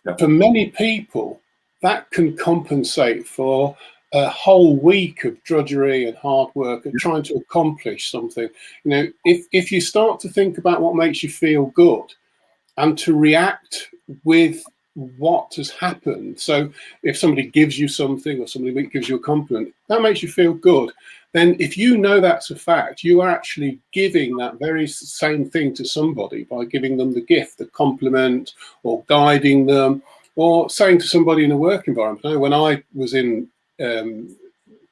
Yeah. For many people, that can compensate for a whole week of drudgery and hard work of trying to accomplish something. You know, if you start to think about what makes you feel good and to react with what has happened. So if somebody gives you something or somebody gives you a compliment, that makes you feel good. Then if you know that's a fact, you are actually giving that very same thing to somebody by giving them the gift, the compliment, or guiding them, or saying to somebody in a work environment. When I was in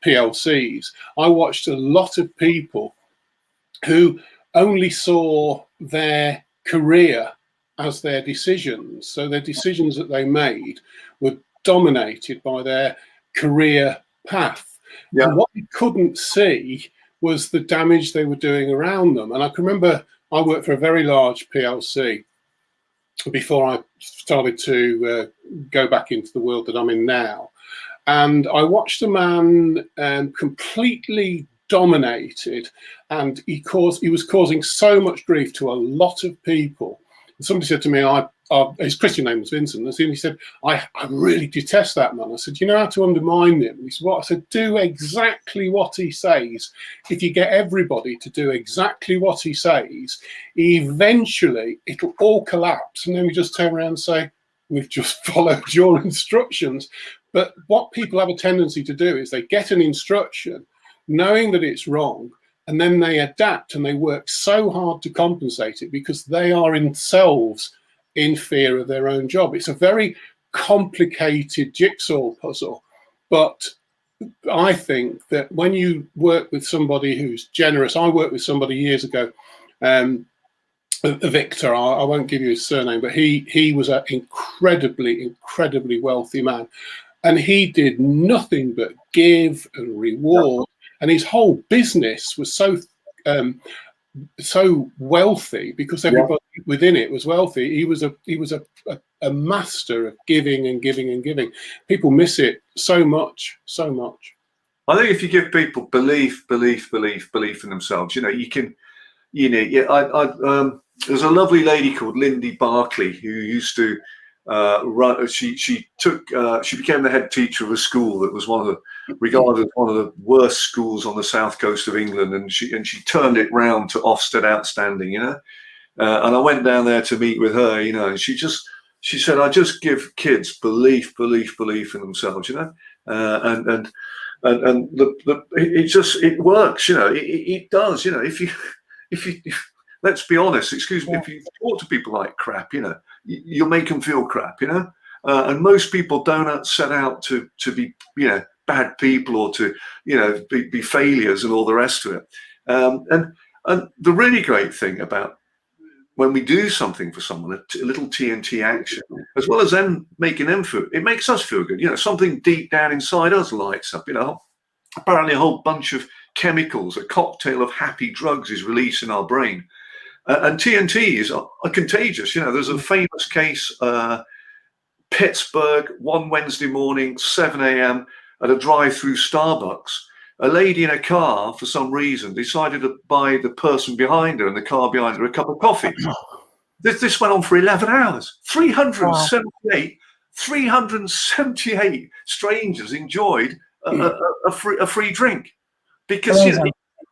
PLCs, I watched a lot of people who only saw their career as their decisions. So their decisions that they made were dominated by their career path. Yeah. And what they couldn't see was the damage they were doing around them. And I can remember I worked for a very large PLC before I started to go back into the world that I'm in now. And I watched a man completely dominated, and he was causing so much grief to a lot of people. And somebody said to me, his Christian name was Vincent, and he said, I really detest that man. I said, you know how to undermine him? And he said, what? I said, do exactly what he says. If you get everybody to do exactly what he says, eventually it'll all collapse. And then we just turn around and say, we've just followed your instructions. But what people have a tendency to do is they get an instruction knowing that it's wrong, and then they adapt and they work so hard to compensate it because they are themselves in fear of their own job. It's a very complicated jigsaw puzzle. But I think that when you work with somebody who's generous, I worked with somebody years ago, Victor, I won't give you his surname, but he was an incredibly wealthy man. And he did nothing but give and reward. And his whole business was so wealthy because everybody within it was wealthy. He was a master of giving and giving and giving. People miss it so much. I think if you give people belief in themselves, you know, you can, you know, there's a lovely lady called Lindy Barclay who used to she became the head teacher of a school that was regarded as one of the worst schools on the south coast of England, and she turned it round to Ofsted Outstanding, and I went down there to meet with her, and she said, I just give kids belief in themselves, and it works, it does, if you let's be honest, excuse me, if you talk to people like crap, you'll make them feel crap, and most people don't set out to be, bad people or to, be failures and all the rest of it. And the really great thing about when we do something for someone, a little TNT action, as well as them making them feel, it makes us feel good. Something deep down inside us lights up, apparently a whole bunch of chemicals, a cocktail of happy drugs is released in our brain. And TNT are contagious. There's a famous case, Pittsburgh, one Wednesday morning, 7 a.m. at a drive-through Starbucks. A lady in a car, for some reason, decided to buy the person behind her and the car behind her a cup of coffee. This went on for 11 hours. 378 strangers enjoyed a free drink because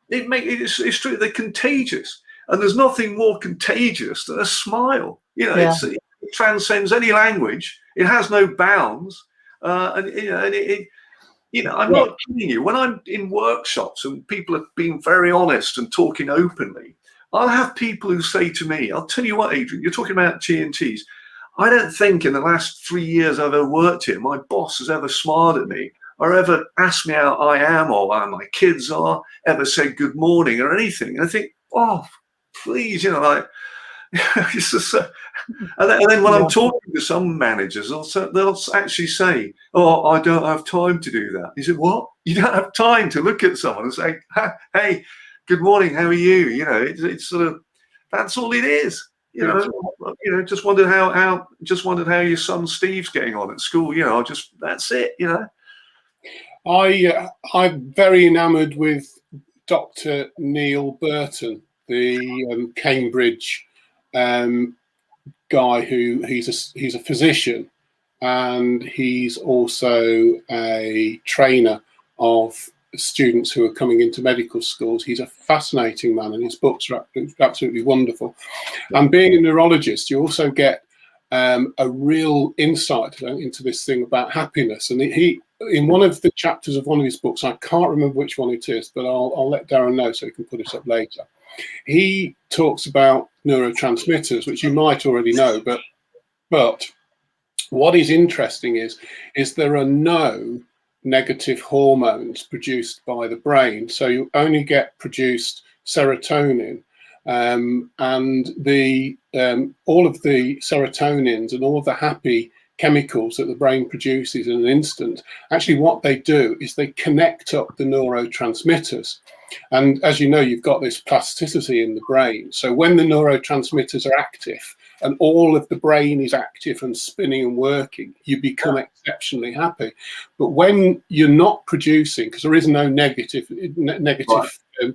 it's true. They're contagious, and there's nothing more contagious than a smile. It transcends any language. It has no bounds, I'm not kidding you. When I'm in workshops and people are being very honest and talking openly, I'll have people who say to me, I'll tell you what, Adrian, you're talking about TNTs. I don't think in the last 3 years I've ever worked here, my boss has ever smiled at me or ever asked me how I am or how my kids are, ever said good morning or anything. And I think, oh, please, it's just, and then when I'm talking to some managers, they'll actually say, oh, I don't have time to do that. You said, what? You don't have time to look at someone and say, hey, good morning, how are you? It's sort of, that's all it is. Just wondered how your son Steve's getting on at school. That's it. I'm very enamoured with Dr. Neil Burton, the Cambridge guy who he's a physician, and he's also a trainer of students who are coming into medical schools. He's a fascinating man, and his books are absolutely wonderful. And being a neurologist, you also get a real insight into this thing about happiness. And he, in one of the chapters of one of his books, I can't remember which one it is, but I'll let Darren know so he can put it up later. He talks about neurotransmitters, which you might already know, but what is interesting is there are no negative hormones produced by the brain, so you only get produced serotonin, and the all of the serotonins and all of the happy chemicals that the brain produces in an instant, actually what they do is they connect up the neurotransmitters. And as you know, you've got this plasticity in the brain. So when the neurotransmitters are active and all of the brain is active and spinning and working, you become exceptionally happy. But when you're not producing, because there is no negative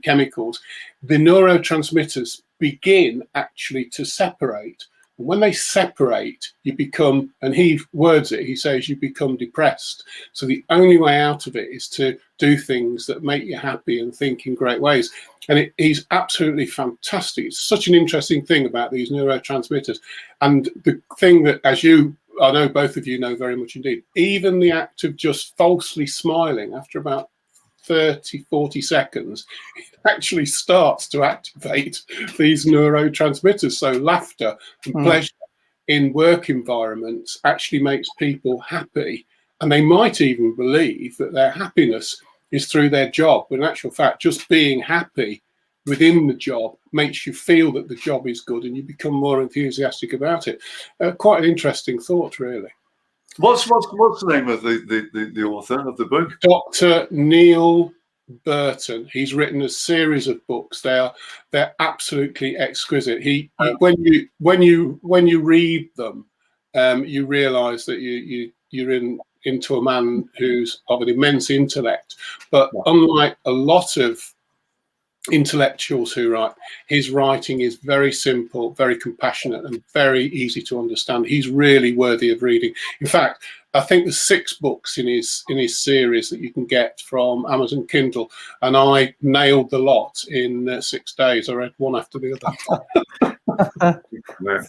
chemicals, the neurotransmitters begin actually to separate. And when they separate, you become, and he words it, he says you become depressed. So the only way out of it is to do things that make you happy and think in great ways. And he's absolutely fantastic. It's such an interesting thing about these neurotransmitters. And the thing that, as I know both of you know very much indeed, even the act of just falsely smiling after about 30-40 seconds, it actually starts to activate these neurotransmitters. So laughter and pleasure in work environments actually makes people happy, and they might even believe that their happiness is through their job, but in actual fact just being happy within the job makes you feel that the job is good and you become more enthusiastic about it. Quite an interesting thought, really. What's the name of the author of the book? Dr. Neil Burton. He's written a series of books. They're absolutely exquisite. When you read them, you realise that you're into a man who's of an immense intellect. But unlike a lot of intellectuals who write. His writing is very simple, very compassionate, and very easy to understand. He's really worthy of reading. In fact, I think there's 6 books in his series that you can get from Amazon Kindle, and I nailed the lot in 6 days. I read one after the other.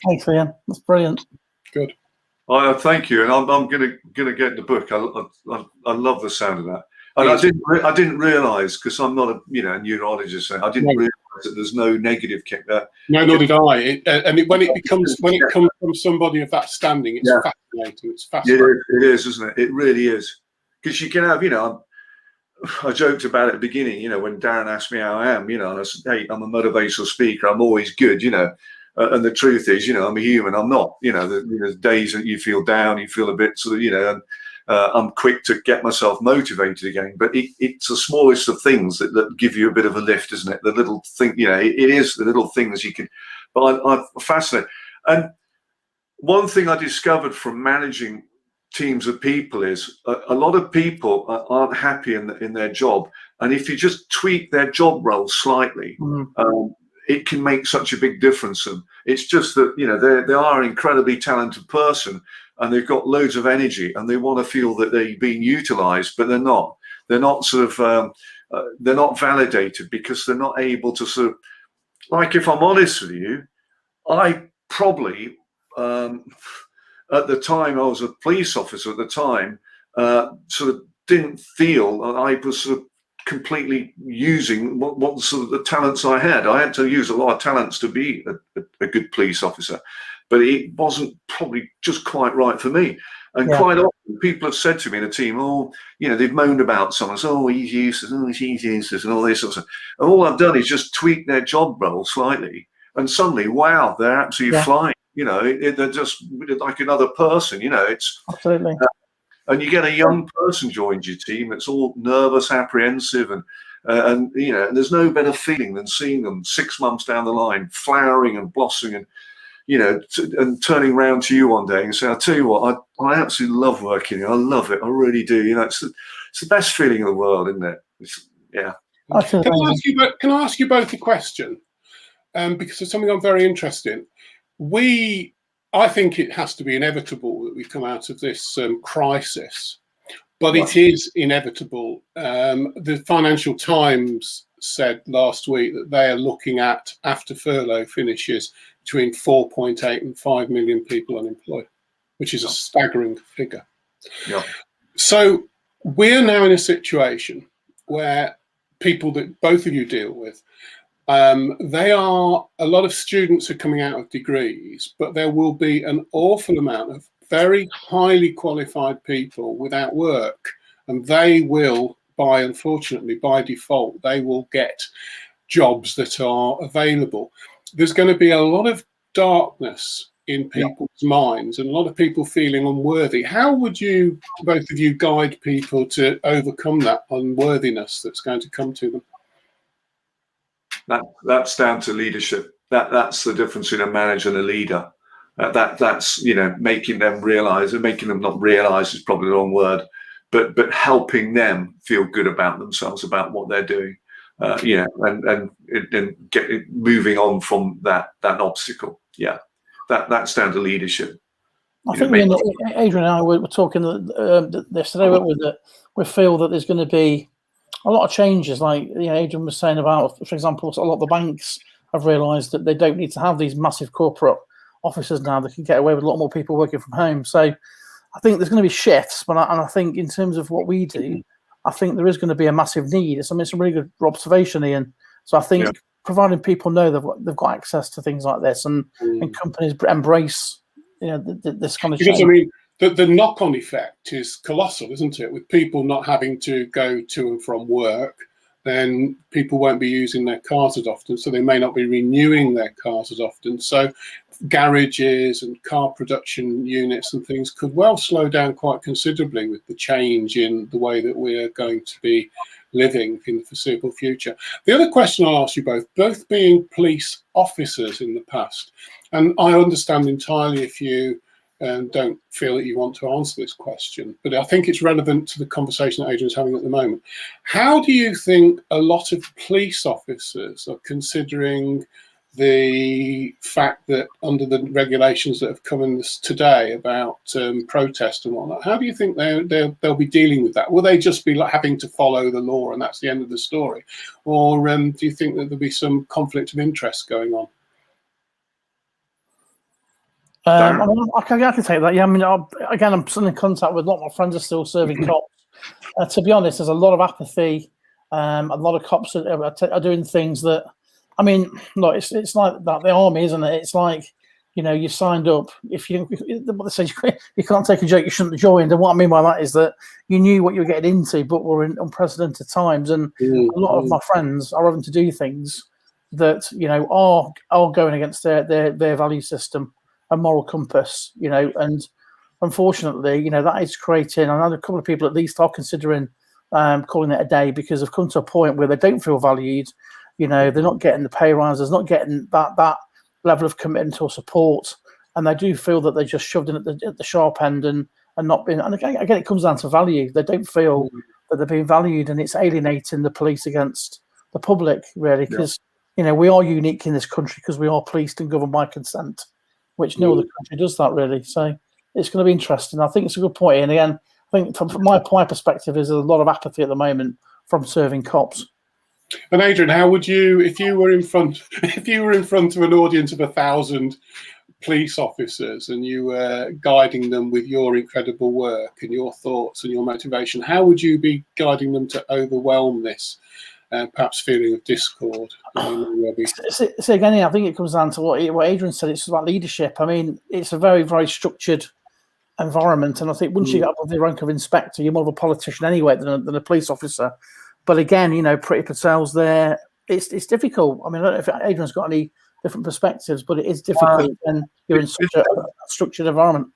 Thanks, Ian. That's brilliant. Good. Thank you, and I'm gonna get the book. I love the sound of that. And I didn't realise, because I'm not a neurologist, I didn't realise that there's no negative kick there. No, nor did I. When it comes from somebody of that standing, it's fascinating. It's fascinating. It is, isn't it? It really is, because you can have, I joked about it at the beginning, when Darren asked me how I am, and I said, hey, I'm a motivational speaker. I'm always good, and the truth is, I'm a human. I'm not, there's days that you feel down, you feel a bit sort of, and I'm quick to get myself motivated again. But it's the smallest of things that give you a bit of a lift, isn't it? The little thing, it is the little things you can, but I'm fascinated. And one thing I discovered from managing teams of people is a lot of people aren't happy in their job. And if you just tweak their job role slightly, it can make such a big difference. And it's just that, they are an incredibly talented person, and they've got loads of energy, and they want to feel that they're being utilized, but they're not. They're not they're not validated, because they're not able to sort of, like, if I'm honest with you, I probably, at the time I was a police officer at the time, sort of didn't feel I was sort of completely using what sort of the talents I had. I had to use a lot of talents to be a good police officer, but it wasn't probably just quite right for me. And quite often people have said to me in a team, they've moaned about someone, he's useless, she's useless, and all this sort of stuff. And all I've done is just tweak their job role slightly, and suddenly, wow, they're absolutely flying. They're just like another person. It's absolutely. And you get a young person joins your team that's all nervous, apprehensive, and there's no better feeling than seeing them 6 months down the line, flowering and blossoming, and and turning around to you one day and saying, "I'll tell you what, I absolutely love working here. I love it. I really do." It's the best feeling in the world, isn't it? Yeah. Can I ask you both a question? Because it's something I'm very interested in. I think it has to be inevitable that we come out of this crisis, but it is inevitable. The Financial Times said last week that they are looking at, after furlough finishes, between 4.8 and 5 million people unemployed, which is a staggering figure. Yeah. So we're now in a situation where people that both of you deal with, a lot of students are coming out of degrees, but there will be an awful amount of very highly qualified people without work, and they will, unfortunately, by default, they will get jobs that are available. There's going to be a lot of darkness in people's minds, and a lot of people feeling unworthy. How would you, both of you, guide people to overcome that unworthiness that's going to come to them? That's down to leadership. That's the difference between a manager and a leader. That's making them realize, and making them not realize is probably the wrong word, but helping them feel good about themselves, about what they're doing. And moving on from that obstacle. Yeah, that's down to leadership. I think Adrian and I were talking yesterday, weren't we, that we feel that there's going to be a lot of changes. Like Adrian was saying about, for example, a lot of the banks have realised that they don't need to have these massive corporate offices now. They can get away with a lot more people working from home. So I think there's going to be shifts, and I think in terms of what we do, I think there is going to be a massive need. It's a really good observation, Ian. So I think providing people know they've got access to things like this, and companies embrace this kind of change. Because I mean, the knock-on effect is colossal, isn't it? With people not having to go to and from work, then people won't be using their cars as often, so they may not be renewing their cars as often. So garages and car production units and things could well slow down quite considerably with the change in the way that we are going to be living in the foreseeable future. The other question I'll ask you both being police officers in the past, and I understand entirely if you don't feel that you want to answer this question, but I think it's relevant to the conversation that Adrian's having at the moment. How do you think a lot of police officers are considering the fact that under the regulations that have come in today about protest and whatnot, how do you think they'll be dealing with that? Will they just be like having to follow the law and that's the end of the story? Or do you think that there'll be some conflict of interest going on? I can take that. Yeah, I mean, again, I'm still in contact with a lot of my friends are still serving cops. To be honest, there's a lot of apathy. A lot of cops are doing things that, I mean, look, it's like that the army, isn't it? It's like, you know, you signed up. If you what they say, you can't take a joke, you shouldn't have joined. And what I mean by that is that you knew what you were getting into, but we're in unprecedented times, and a lot of my friends are having to do things that, you know, are going against their value system and moral compass, you know, and unfortunately, you know, that is creating. I know a couple of people at least are considering calling it a day because they've come to a point where they don't feel valued. You know, they're not getting the pay rises, not getting that level of commitment or support, and they do feel that they're just shoved in at the sharp end and not being. And again, it comes down to value. They don't feel that they're being valued, and it's alienating the police against the public, really, because you know, we are unique in this country because we are policed and governed by consent, which no other country does that, really. So it's going to be interesting. I think it's a good point. And again, I think from my perspective, there's a lot of apathy at the moment from serving cops. And Adrian, how would you, if you were in front of an audience of 1,000 police officers and you were guiding them with your incredible work and your thoughts and your motivation, how would you be guiding them to overwhelm this perhaps feeling of discord? So again, I think it comes down to what Adrian said. It's about leadership. I mean, it's a very, very structured environment, and I think once you get up to the rank of inspector, you're more of a politician anyway than a police officer. But again, you know, Pretty Patel's there. It's difficult. I mean, I don't know if Adrian's got any different perspectives, but it is difficult when you're in such a structured environment.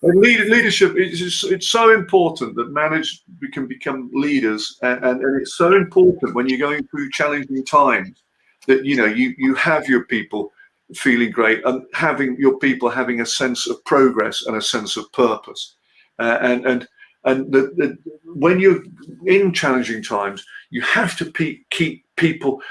Leadership it's so important that we can become leaders, and it's so important when you're going through challenging times that, you know, you have your people feeling great and having your people having a sense of progress and a sense of purpose, and when you're in challenging times, you have to keep people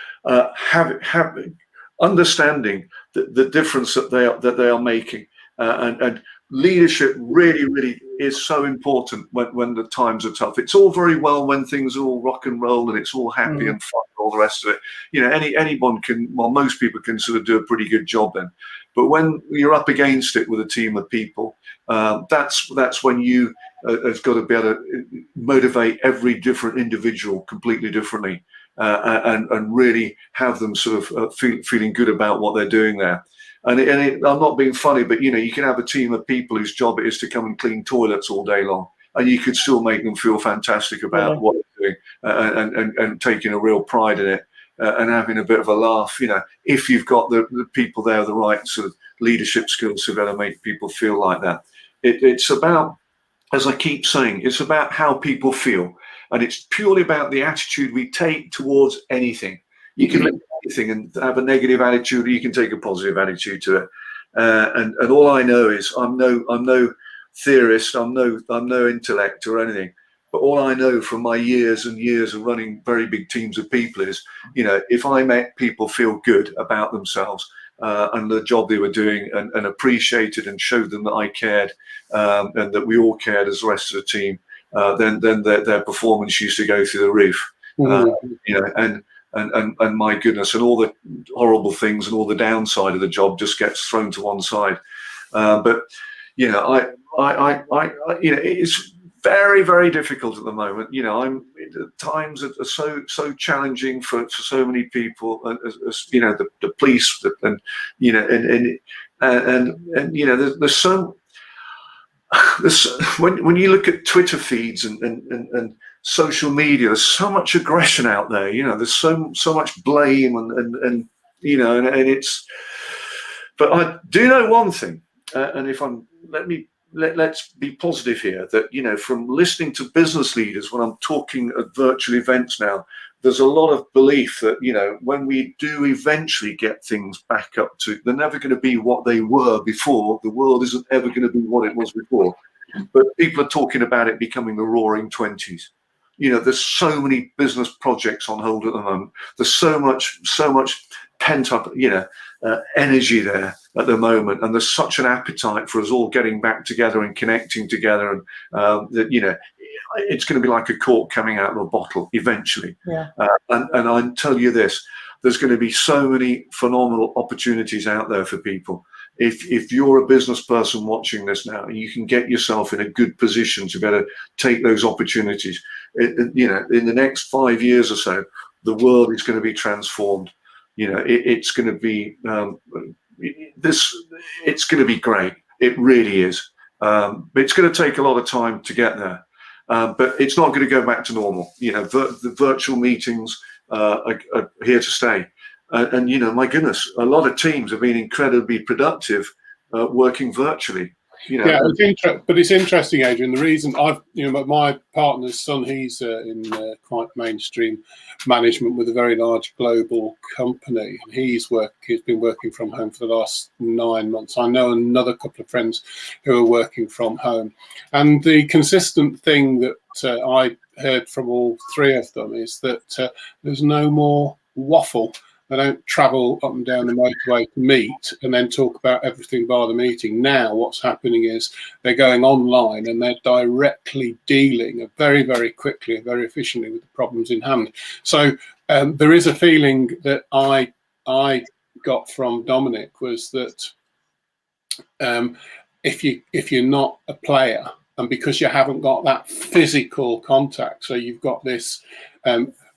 understanding the difference that they are making, and leadership really is so important when the times are tough. It's all very well when things are all rock and roll and it's all happy and fun and all the rest of it. You know, anyone can, well, most people can sort of do a pretty good job then. But when you're up against it with a team of people, that's when you have got to be able to motivate every different individual completely differently, and really have them sort of feeling good about what they're doing there. And I'm not being funny, but, you know, you can have a team of people whose job it is to come and clean toilets all day long, and you could still make them feel fantastic about what they're doing, and taking a real pride in it, and having a bit of a laugh, you know, if you've got the people there, the right sort of leadership skills to be able to make people feel like that. It's about, as I keep saying, it's about how people feel, and it's purely about the attitude we take towards anything. You can look at anything and have a negative attitude, or you can take a positive attitude to it. And all I know is I'm no theorist, I'm no intellect or anything. But all I know from my years and years of running very big teams of people is, you know, if I make people feel good about themselves and the job they were doing, and appreciated and showed them that I cared, and that we all cared as the rest of the team, then their performance used to go through the roof. You know, and my goodness, and all the horrible things and all the downside of the job just gets thrown to one side. But you know, I you know, it's very, very difficult at the moment. You know, times are so challenging for so many people, as you know, the police, and you know, and you know, there's so. When you look at Twitter feeds and social media, there's so much aggression out there. You know, there's so much blame and you know, and it's. But I do know one thing, and if let's be positive here, that, you know, from listening to business leaders when I'm talking at virtual events now, there's a lot of belief that, you know, when we do eventually get things back up to, they're never going to be what they were before. The world isn't ever going to be what it was before. But people are talking about it becoming the roaring 20s. You know, there's so many business projects on hold at the moment. There's so much pent up, you know, energy there at the moment, and there's such an appetite for us all getting back together and connecting together, and that, you know, it's going to be like a cork coming out of a bottle eventually. Yeah. And I tell you this, there's going to be so many phenomenal opportunities out there for people. If you're a business person watching this now, you can get yourself in a good position to be able to take those opportunities. You know, in the next 5 years or so, the world is going to be transformed. You know, it's going to be it's going to be great. It really is. It's going to take a lot of time to get there, but it's not going to go back to normal. You know, the virtual meetings are here to stay. And, you know, my goodness, a lot of teams have been incredibly productive working virtually. You know, yeah, but it's interesting, Adrian. The reason my partner's son, he's in quite mainstream management with a very large global company, and he's been working from home for the last 9 months. I know another couple of friends who are working from home, and the consistent thing that I heard from all three of them is that there's no more waffle. They don't travel up and down the motorway to meet and then talk about everything by the meeting. Now what's happening is they're going online and they're directly dealing very, very quickly and very efficiently with the problems in hand. So there is a feeling that I got from Dominic was that if you're not a player, and because you haven't got that physical contact, so you've got this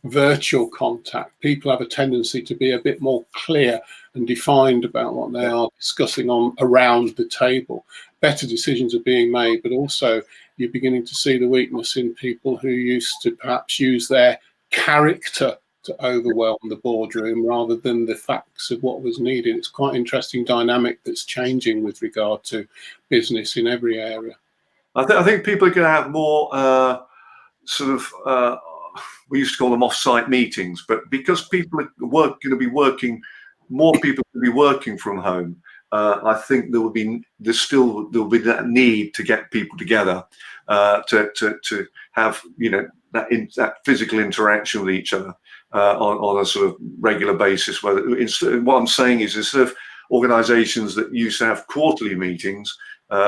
virtual contact, people have a tendency to be a bit more clear and defined about what they are discussing around the table. Better decisions are being made, but also you're beginning to see the weakness in people who used to perhaps use their character to overwhelm the boardroom rather than the facts of what was needed. It's quite an interesting dynamic that's changing with regard to business in every area. I think people are going to have more we used to call them off-site meetings, but because people are going to be working, more people will be working from home. I think there will be that need to get people together to have, you know, that physical interaction with each other on a sort of regular basis. What I'm saying is, instead of organisations that used to have quarterly meetings,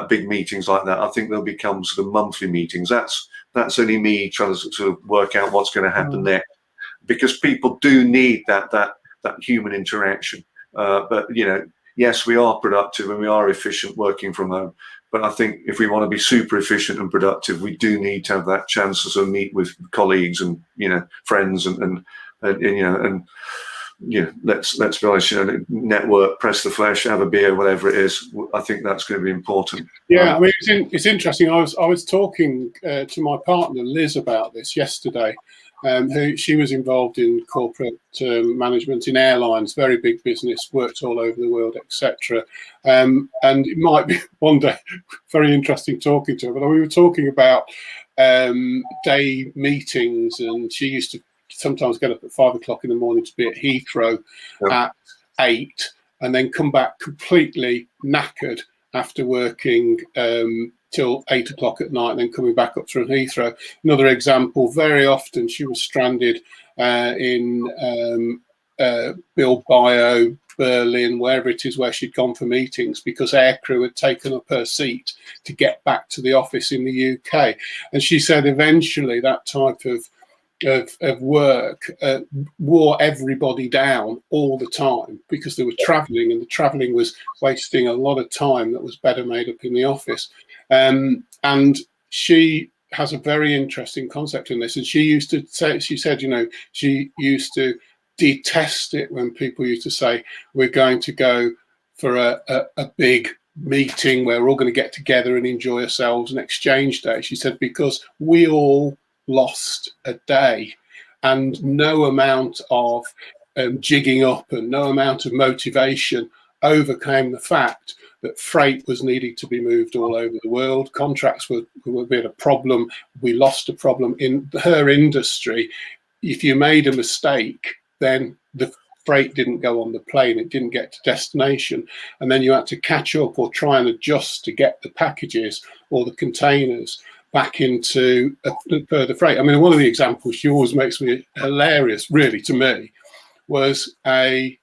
big meetings like that, I think they'll become sort of monthly meetings. That's only me trying to sort of work out what's going to happen next, because people do need that human interaction. But, you know, yes, we are productive and we are efficient working from home. But I think if we want to be super efficient and productive, we do need to have that chance to sort of meet with colleagues and, you know, friends and you know, and, you know, let's be honest, you know, network, press the flesh, have a beer, whatever it is. I think that's going to be important. Yeah, I mean, it's interesting. I was talking to my partner Liz about this yesterday. She was involved in corporate management in airlines, very big business, worked all over the world, etc. And it might be one day very interesting talking to her. But we were talking about day meetings, and she used to sometimes get up at 5 o'clock in the morning to be at Heathrow at 8, and then come back completely knackered after working till 8 o'clock at night, and then coming back up from Heathrow. Another example, very often she was stranded in Bilbao, Berlin, wherever it is where she'd gone for meetings, because aircrew had taken up her seat to get back to the office in the UK. And she said eventually that type of work wore everybody down all the time, because they were traveling, and the traveling was wasting a lot of time that was better made up in the office. And she has a very interesting concept in this, and she said, you know, she used to detest it when people used to say, we're going to go for a big meeting where we're all going to get together and enjoy ourselves, an exchange day. She said, because we all lost a day, and no amount of jigging up and no amount of motivation overcame the fact that freight was needed to be moved all over the world. Contracts were a problem. We lost a problem in her industry. if you made a mistake, then the freight didn't go on the plane, it didn't get to destination, and then you had to catch up or try and adjust to get the packages or the containers back into further freight. I mean, one of the examples she always makes me hilarious, really, to me, was a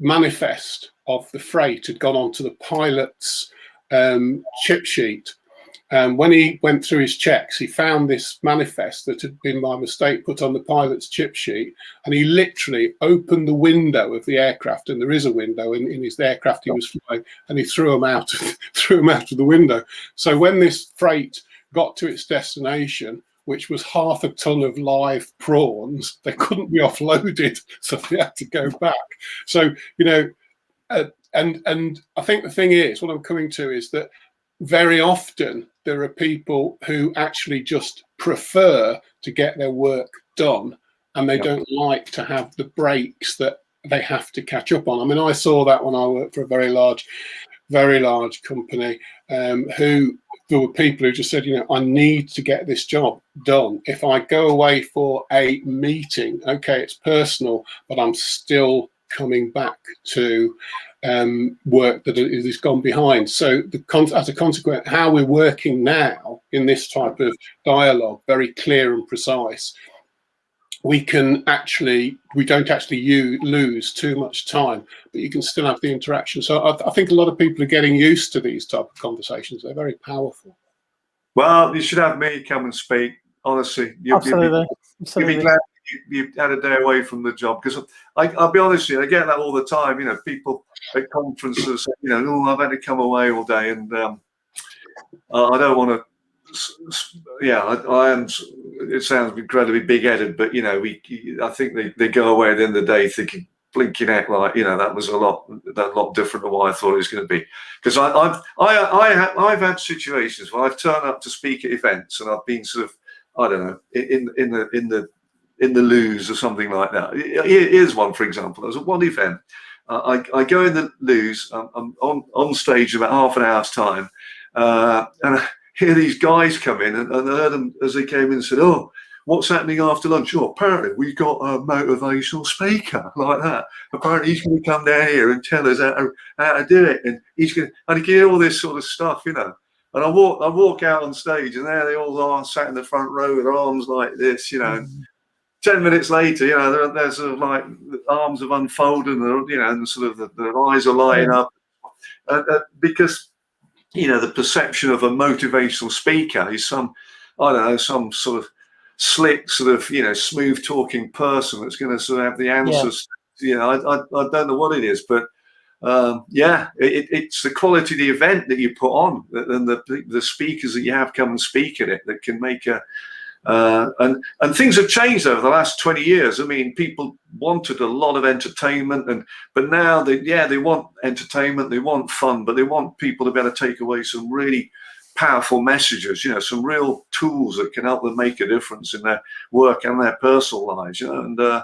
manifest of the freight had gone onto the pilot's chip sheet. And when he went through his checks, he found this manifest that had been by mistake put on the pilot's chip sheet, and he literally opened the window of the aircraft, and there is a window in his aircraft he was flying, and he threw them out of the window. So when this freight got to its destination, which was 1/2 ton of live prawns, they couldn't be offloaded, so they had to go back. So, you know, and I think the thing is, what I'm coming to is that very often there are people who actually just prefer to get their work done, and they don't like to have the breaks that they have to catch up on. I mean, I saw that when I worked for a very large company, who there were people who just said, you know, I need to get this job done. If I go away for a meeting, okay, it's personal, but I'm still coming back to work that has gone behind. So as a consequence, how we're working now in this type of dialogue, very clear and precise, we don't actually lose too much time, but you can still have the interaction. So I think a lot of people are getting used to these type of conversations. They're very powerful. Well, you should have me come and speak. Honestly, Absolutely. You'll be glad you had a day away from the job, because I'll be honest with you, I get that all the time. You know, people at conferences, you know, oh, I've had to come away all day, and I don't want to. Yeah, I am. It sounds incredibly big-headed, but you know, I think they go away at the end of the day thinking, blinking heck, like, you know, that was a lot different than what I thought it was going to be. Because I've had situations where I've turned up to speak at events, and I've been sort of, I don't know, in the loos or something like that. Here's one, for example. There was one event. I go in the loos. I'm on stage in about half an hour's time, and I hear these guys come in, and I heard them as they came in and said, "Oh, what's happening after lunch?" "Oh, apparently we got a motivational speaker like that. Apparently he's going to come down here and tell us how to do it, and he's going to," and you can hear all this sort of stuff, you know. And I walk out on stage, and there they all are, sat in the front row with their arms like this, you know. 10 minutes later, you know, they're sort of like, the arms have unfolded, and, you know, and sort of their eyes are lighting up, because, you know, the perception of a motivational speaker is some sort of slick, sort of, you know, smooth talking person that's going to sort of have the answers. Yeah. You know, I don't know what it is, but it's the quality of the event that you put on, and the speakers that you have come and speak at it that can make a. And things have changed over the last 20 years. I mean, people wanted a lot of entertainment, but now they want entertainment, they want fun, but they want people to be able to take away some really powerful messages, you know, some real tools that can help them make a difference in their work and their personal lives, you know.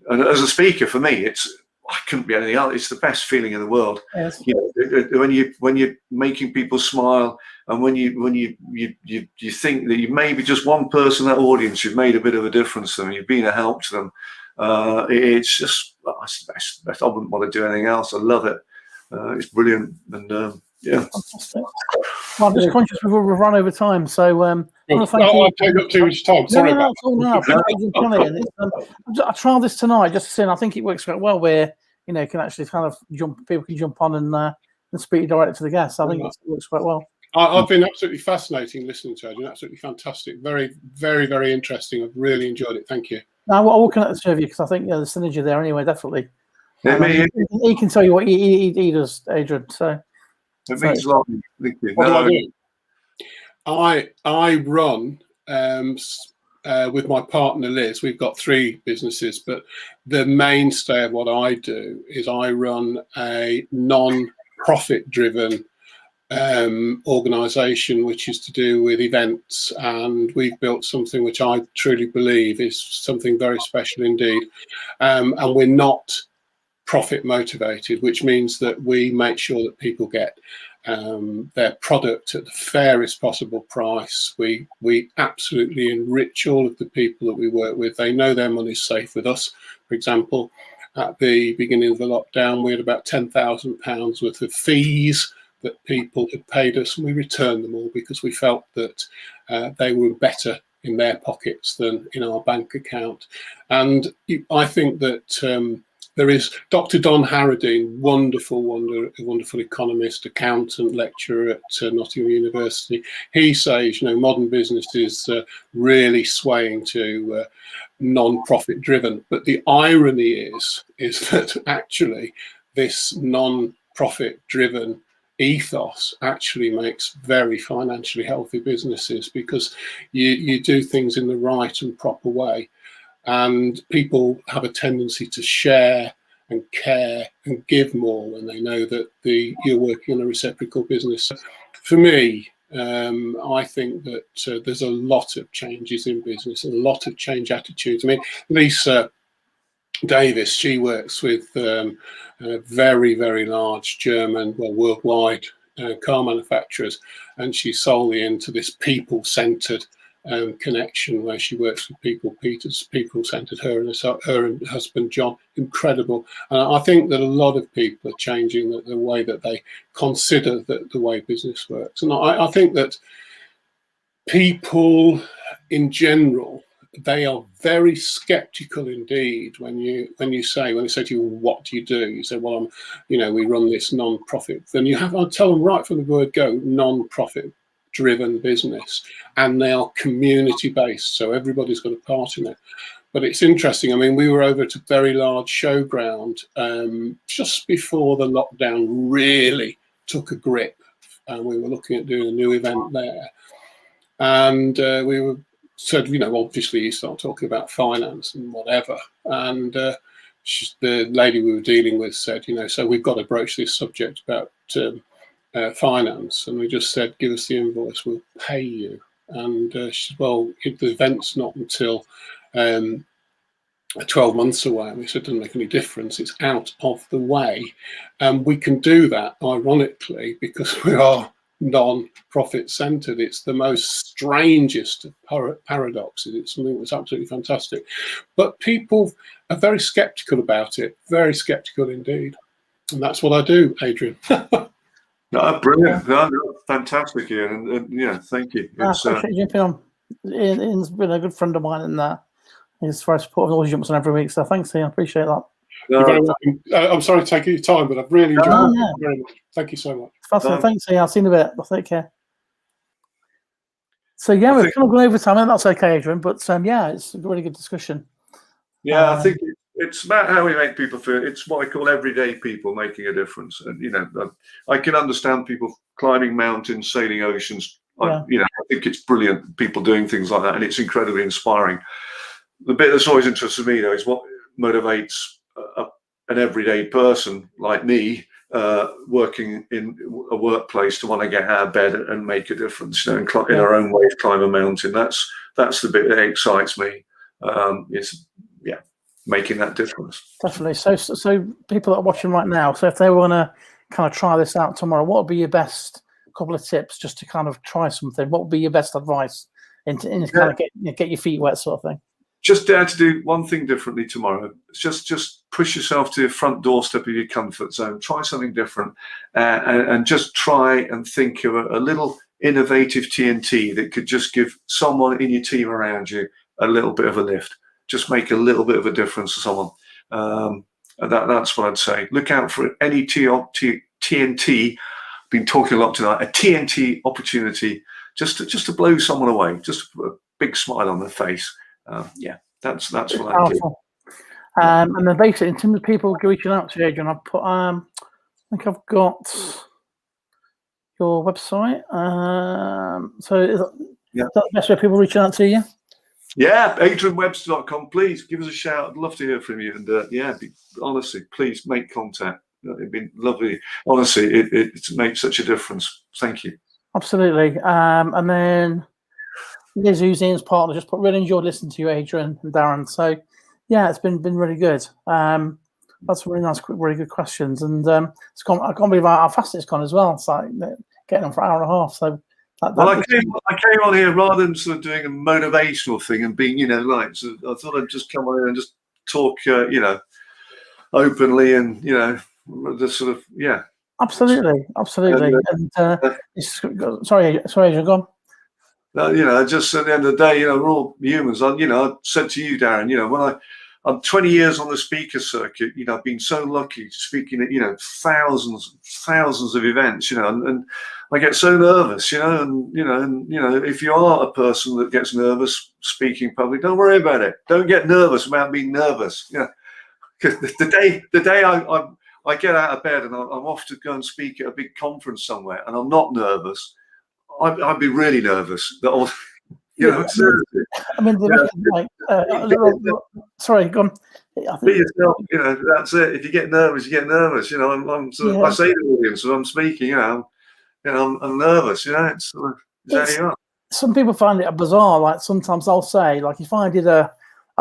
And as a speaker, for me, I couldn't be anything else. It's the best feeling in the world. Yes. You know, when you're making people smile, and when you think that you maybe just one person in that audience, you've made a bit of a difference to them, you've been a help to them. It's just, it's the best. I wouldn't want to do anything else. I love it. It's brilliant, and yeah. Fantastic. Well, I'm just conscious we've run over time, so I'll take up too much time. Sorry about that. I tried this tonight just to see, and I think it works quite well, where, you know, you can actually kind of people can jump on and speak directly to the guests. I think it works quite well. I've been absolutely fascinating listening to Adrian. Absolutely fantastic. Very, very, very interesting. I've really enjoyed it. Thank you. I will connect the two of you, because I think the synergy there anyway, definitely. He can tell you what he does, Adrian. So it means a lot. Thank you. What do I do? I run with my partner Liz. We've got 3 businesses, but the mainstay of what I do is I run a non-profit driven organization which is to do with events, and we've built something which I truly believe is something very special indeed, and we're not profit motivated, which means that we make sure that people get their product at the fairest possible price. We absolutely enrich all of the people that we work with. They know their money's safe with us. For example, at the beginning of the lockdown, we had about £10,000 worth of fees that people had paid us, and we returned them all because we felt that they were better in their pockets than in our bank account. And I think that there is Dr. Don Harradine, wonderful economist, accountant, lecturer at Nottingham University. He says, modern business is really swaying to non-profit driven. But the irony is that actually this non-profit driven ethos actually makes very financially healthy businesses, because you do things in the right and proper way. And people have a tendency to share and care and give more when they know that you're working on a reciprocal business. For me, I think that there's a lot of changes in business, a lot of change attitudes. I mean, Lisa Davis, she works with very, very large German, worldwide car manufacturers, and she's solely into this people-centered connection where she works with people. People-centered, her and husband John, incredible. And I think that a lot of people are changing the way that they consider the way business works. And I think that people in general, they are very skeptical indeed when they say to you, what do? You say, well, we run this non-profit. Then I tell them right from the word go, non-profit driven business, and they are community based, so everybody's got a part in it. But it's interesting. I mean, we were over at a very large showground just before the lockdown really took a grip, and we were looking at doing a new event there, and we said, obviously you start talking about finance and whatever, and the lady we were dealing with said, so we've got to broach this subject about finance, and we just said, give us the invoice, we'll pay you. And she said, well, the event's not until 12 months away. And we said, doesn't make any difference, it's out of the way. And we can do that, ironically, because we are non-profit centered. It's the most strangest of paradoxes. It's something that's absolutely fantastic. But people are very skeptical about it, very skeptical indeed. And that's what I do, Adrian. No, brilliant. No, fantastic, Ian. And thank you. I appreciate you jumping on. Ian's been a good friend of mine, and he's very supportive, always jumps on every week. So thanks, Ian. I appreciate that. You're very welcome. I'm sorry to take your time, but I've really enjoyed it very much. Thank you so much. Fascinating. Thanks, Ian. I'll see you in a bit. Take care. So we've kind of gone over time, and that's okay, Adrian. But it's a really good discussion. Yeah, I think it's about how we make people feel. It's what I call everyday people making a difference. And I can understand people climbing mountains, sailing oceans. I think it's brilliant, people doing things like that, and it's incredibly inspiring. The bit that's always interested me, though, is what motivates an everyday person like me working in a workplace to want to get out of bed and make a difference, in our own way, climb a mountain. That's the bit that excites me. Making that difference. Definitely. So people that are watching right now, so if they want to kind of try this out tomorrow, what would be your best couple of tips just to kind of try something? What would be your best advice in kind of get your feet wet sort of thing? Just dare to do one thing differently tomorrow. Just push yourself to your front doorstep of your comfort zone. Try something different, and just try and think of a little innovative TNT that could just give someone in your team around you a little bit of a lift. Just make a little bit of a difference to someone. That's what I'd say. Look out for any TNT. Been talking a lot tonight. A TNT opportunity, just to blow someone away. Just to put a big smile on their face. That's what I do. And then basically, in terms of people reaching out to you, Adrian, I've put. I think I've got your website. So is that the best way people reaching out to you? Yeah, AdrianWebster.com. Please give us a shout. I'd love to hear from you. And honestly, please make contact. It'd be lovely. Honestly, it makes such a difference. Thank you. Absolutely. And then Liz, who's Ian's partner, just really enjoyed listening to you, Adrian and Darren. So it's been really good. That's really nice, really good questions. And it's gone, I can't believe how fast it's gone as well. It's like getting on for an hour and a half. So well, I came on here rather than sort of doing a motivational thing and being, so I thought I'd just come on here and just talk, openly and, just sort of, yeah. Absolutely. And sorry, Adrian, go on. Just at the end of the day, we're all humans. I said to you, Darren, when I'm 20 years on the speaker circuit, I've been so lucky speaking at, thousands of events, and I get so nervous, and if you are a person that gets nervous speaking public, don't worry about it. Don't get nervous about being nervous. Because the day I get out of bed and I'm off to go and speak at a big conference somewhere and I'm not nervous, I'd be really nervous. Seriously. I mean, sorry, go on. Be yourself, that's it. If you get nervous, you get nervous. I say to the audience when I'm speaking, I'm nervous. Some people find it bizarre. Like sometimes I'll say, like if I did a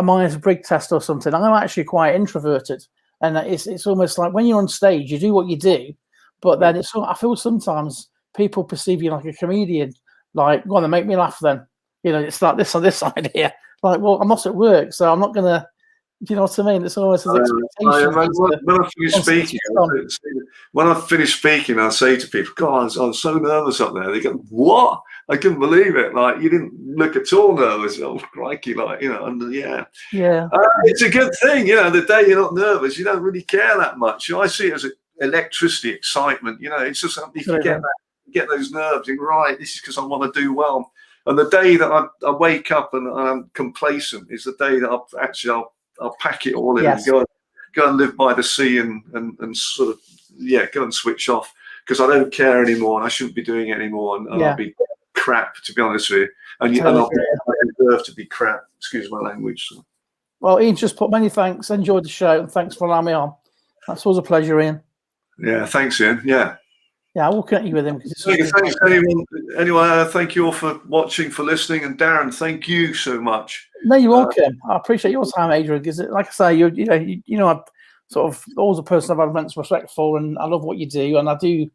Myers-Briggs test or something, I'm actually quite introverted, and it's almost like when you're on stage, you do what you do, but then I feel sometimes people perceive you like a comedian. Like, go on, then make me laugh. Then it's like this on this side here. Like, well, I'm not at work, so I'm not gonna. Do you know what I mean? It's almost an expectation. When I finish speaking, I say to people, God, I was so nervous up there. They go, what? I couldn't believe it. Like, you didn't look at all nervous. Oh, crikey, Yeah. It's a good thing, the day you're not nervous, you don't really care that much. I see it as electricity, excitement. It's just if you get those nerves, you right, this is because I want to do well. And the day that I wake up and I'm complacent is the day that I'll pack it all in and go and live by the sea and sort of go and switch off because I don't care anymore and I shouldn't be doing it anymore and I'll be crap, to be honest with you. And I'll deserve to be crap. Excuse my language. So. Well, Ian just put many thanks. Enjoyed the show and thanks for allowing me on. That's always a pleasure, Ian. Yeah, thanks, Ian. Yeah. Yeah, I will connect you with him. Thanks, anyone. Anyway, thank you all for watching, for listening, and Darren, thank you so much. No, you're welcome. I appreciate your time, Adrian. Because, like I say, I'm sort of always a person I've had immense respect for, and I love what you do, and I do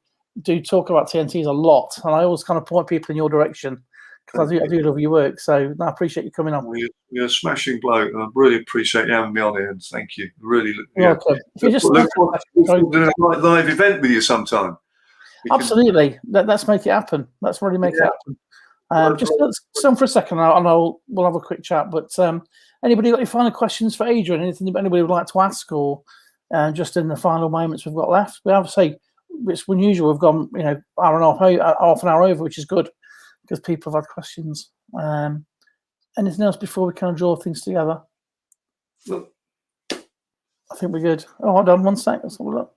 talk about TNTs a lot, and I always kind of point people in your direction because I do love your work. So I appreciate you coming on. You're a smashing bloke. I really appreciate you having me on here, and thank you. Really, welcome. If you just look forward to doing a live event with you sometime. Absolutely. Let's make it happen. Let's really make it happen. Just let's sit on for a second and we'll have a quick chat. But anybody got any final questions for Adrian? Anything anybody would like to ask or just in the final moments we've got left? We have to say it's unusual. We've gone, hour and a half, half an hour over, which is good because people have had questions. Anything else before we kind of draw things together? Look. I think we're good. Oh, hold on 1 sec. Let's have a look.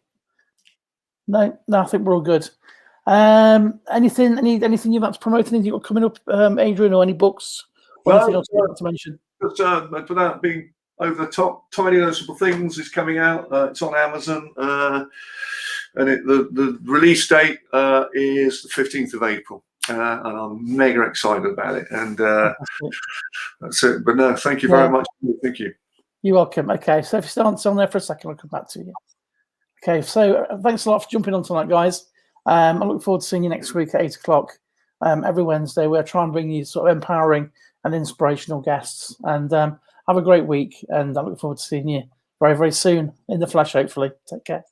No, I think we're all good. Anything you'd like to promote? Anything you've got coming up, Adrian, or any books? Or anything else you'd like to mention? Just, without being over the top, Tiny Noticeable Things is coming out. It's on Amazon, and the release date is the 15th of April. And I'm mega excited about it. And that's it. But no, thank you very much. Thank you. You're welcome. Okay, so if you stay on there for a second, I'll come back to you. Okay, so thanks a lot for jumping on tonight, guys. I look forward to seeing you next week at 8 o'clock every Wednesday. We'll try and bring you sort of empowering and inspirational guests. And have a great week. And I look forward to seeing you very, very soon in the flesh, hopefully. Take care.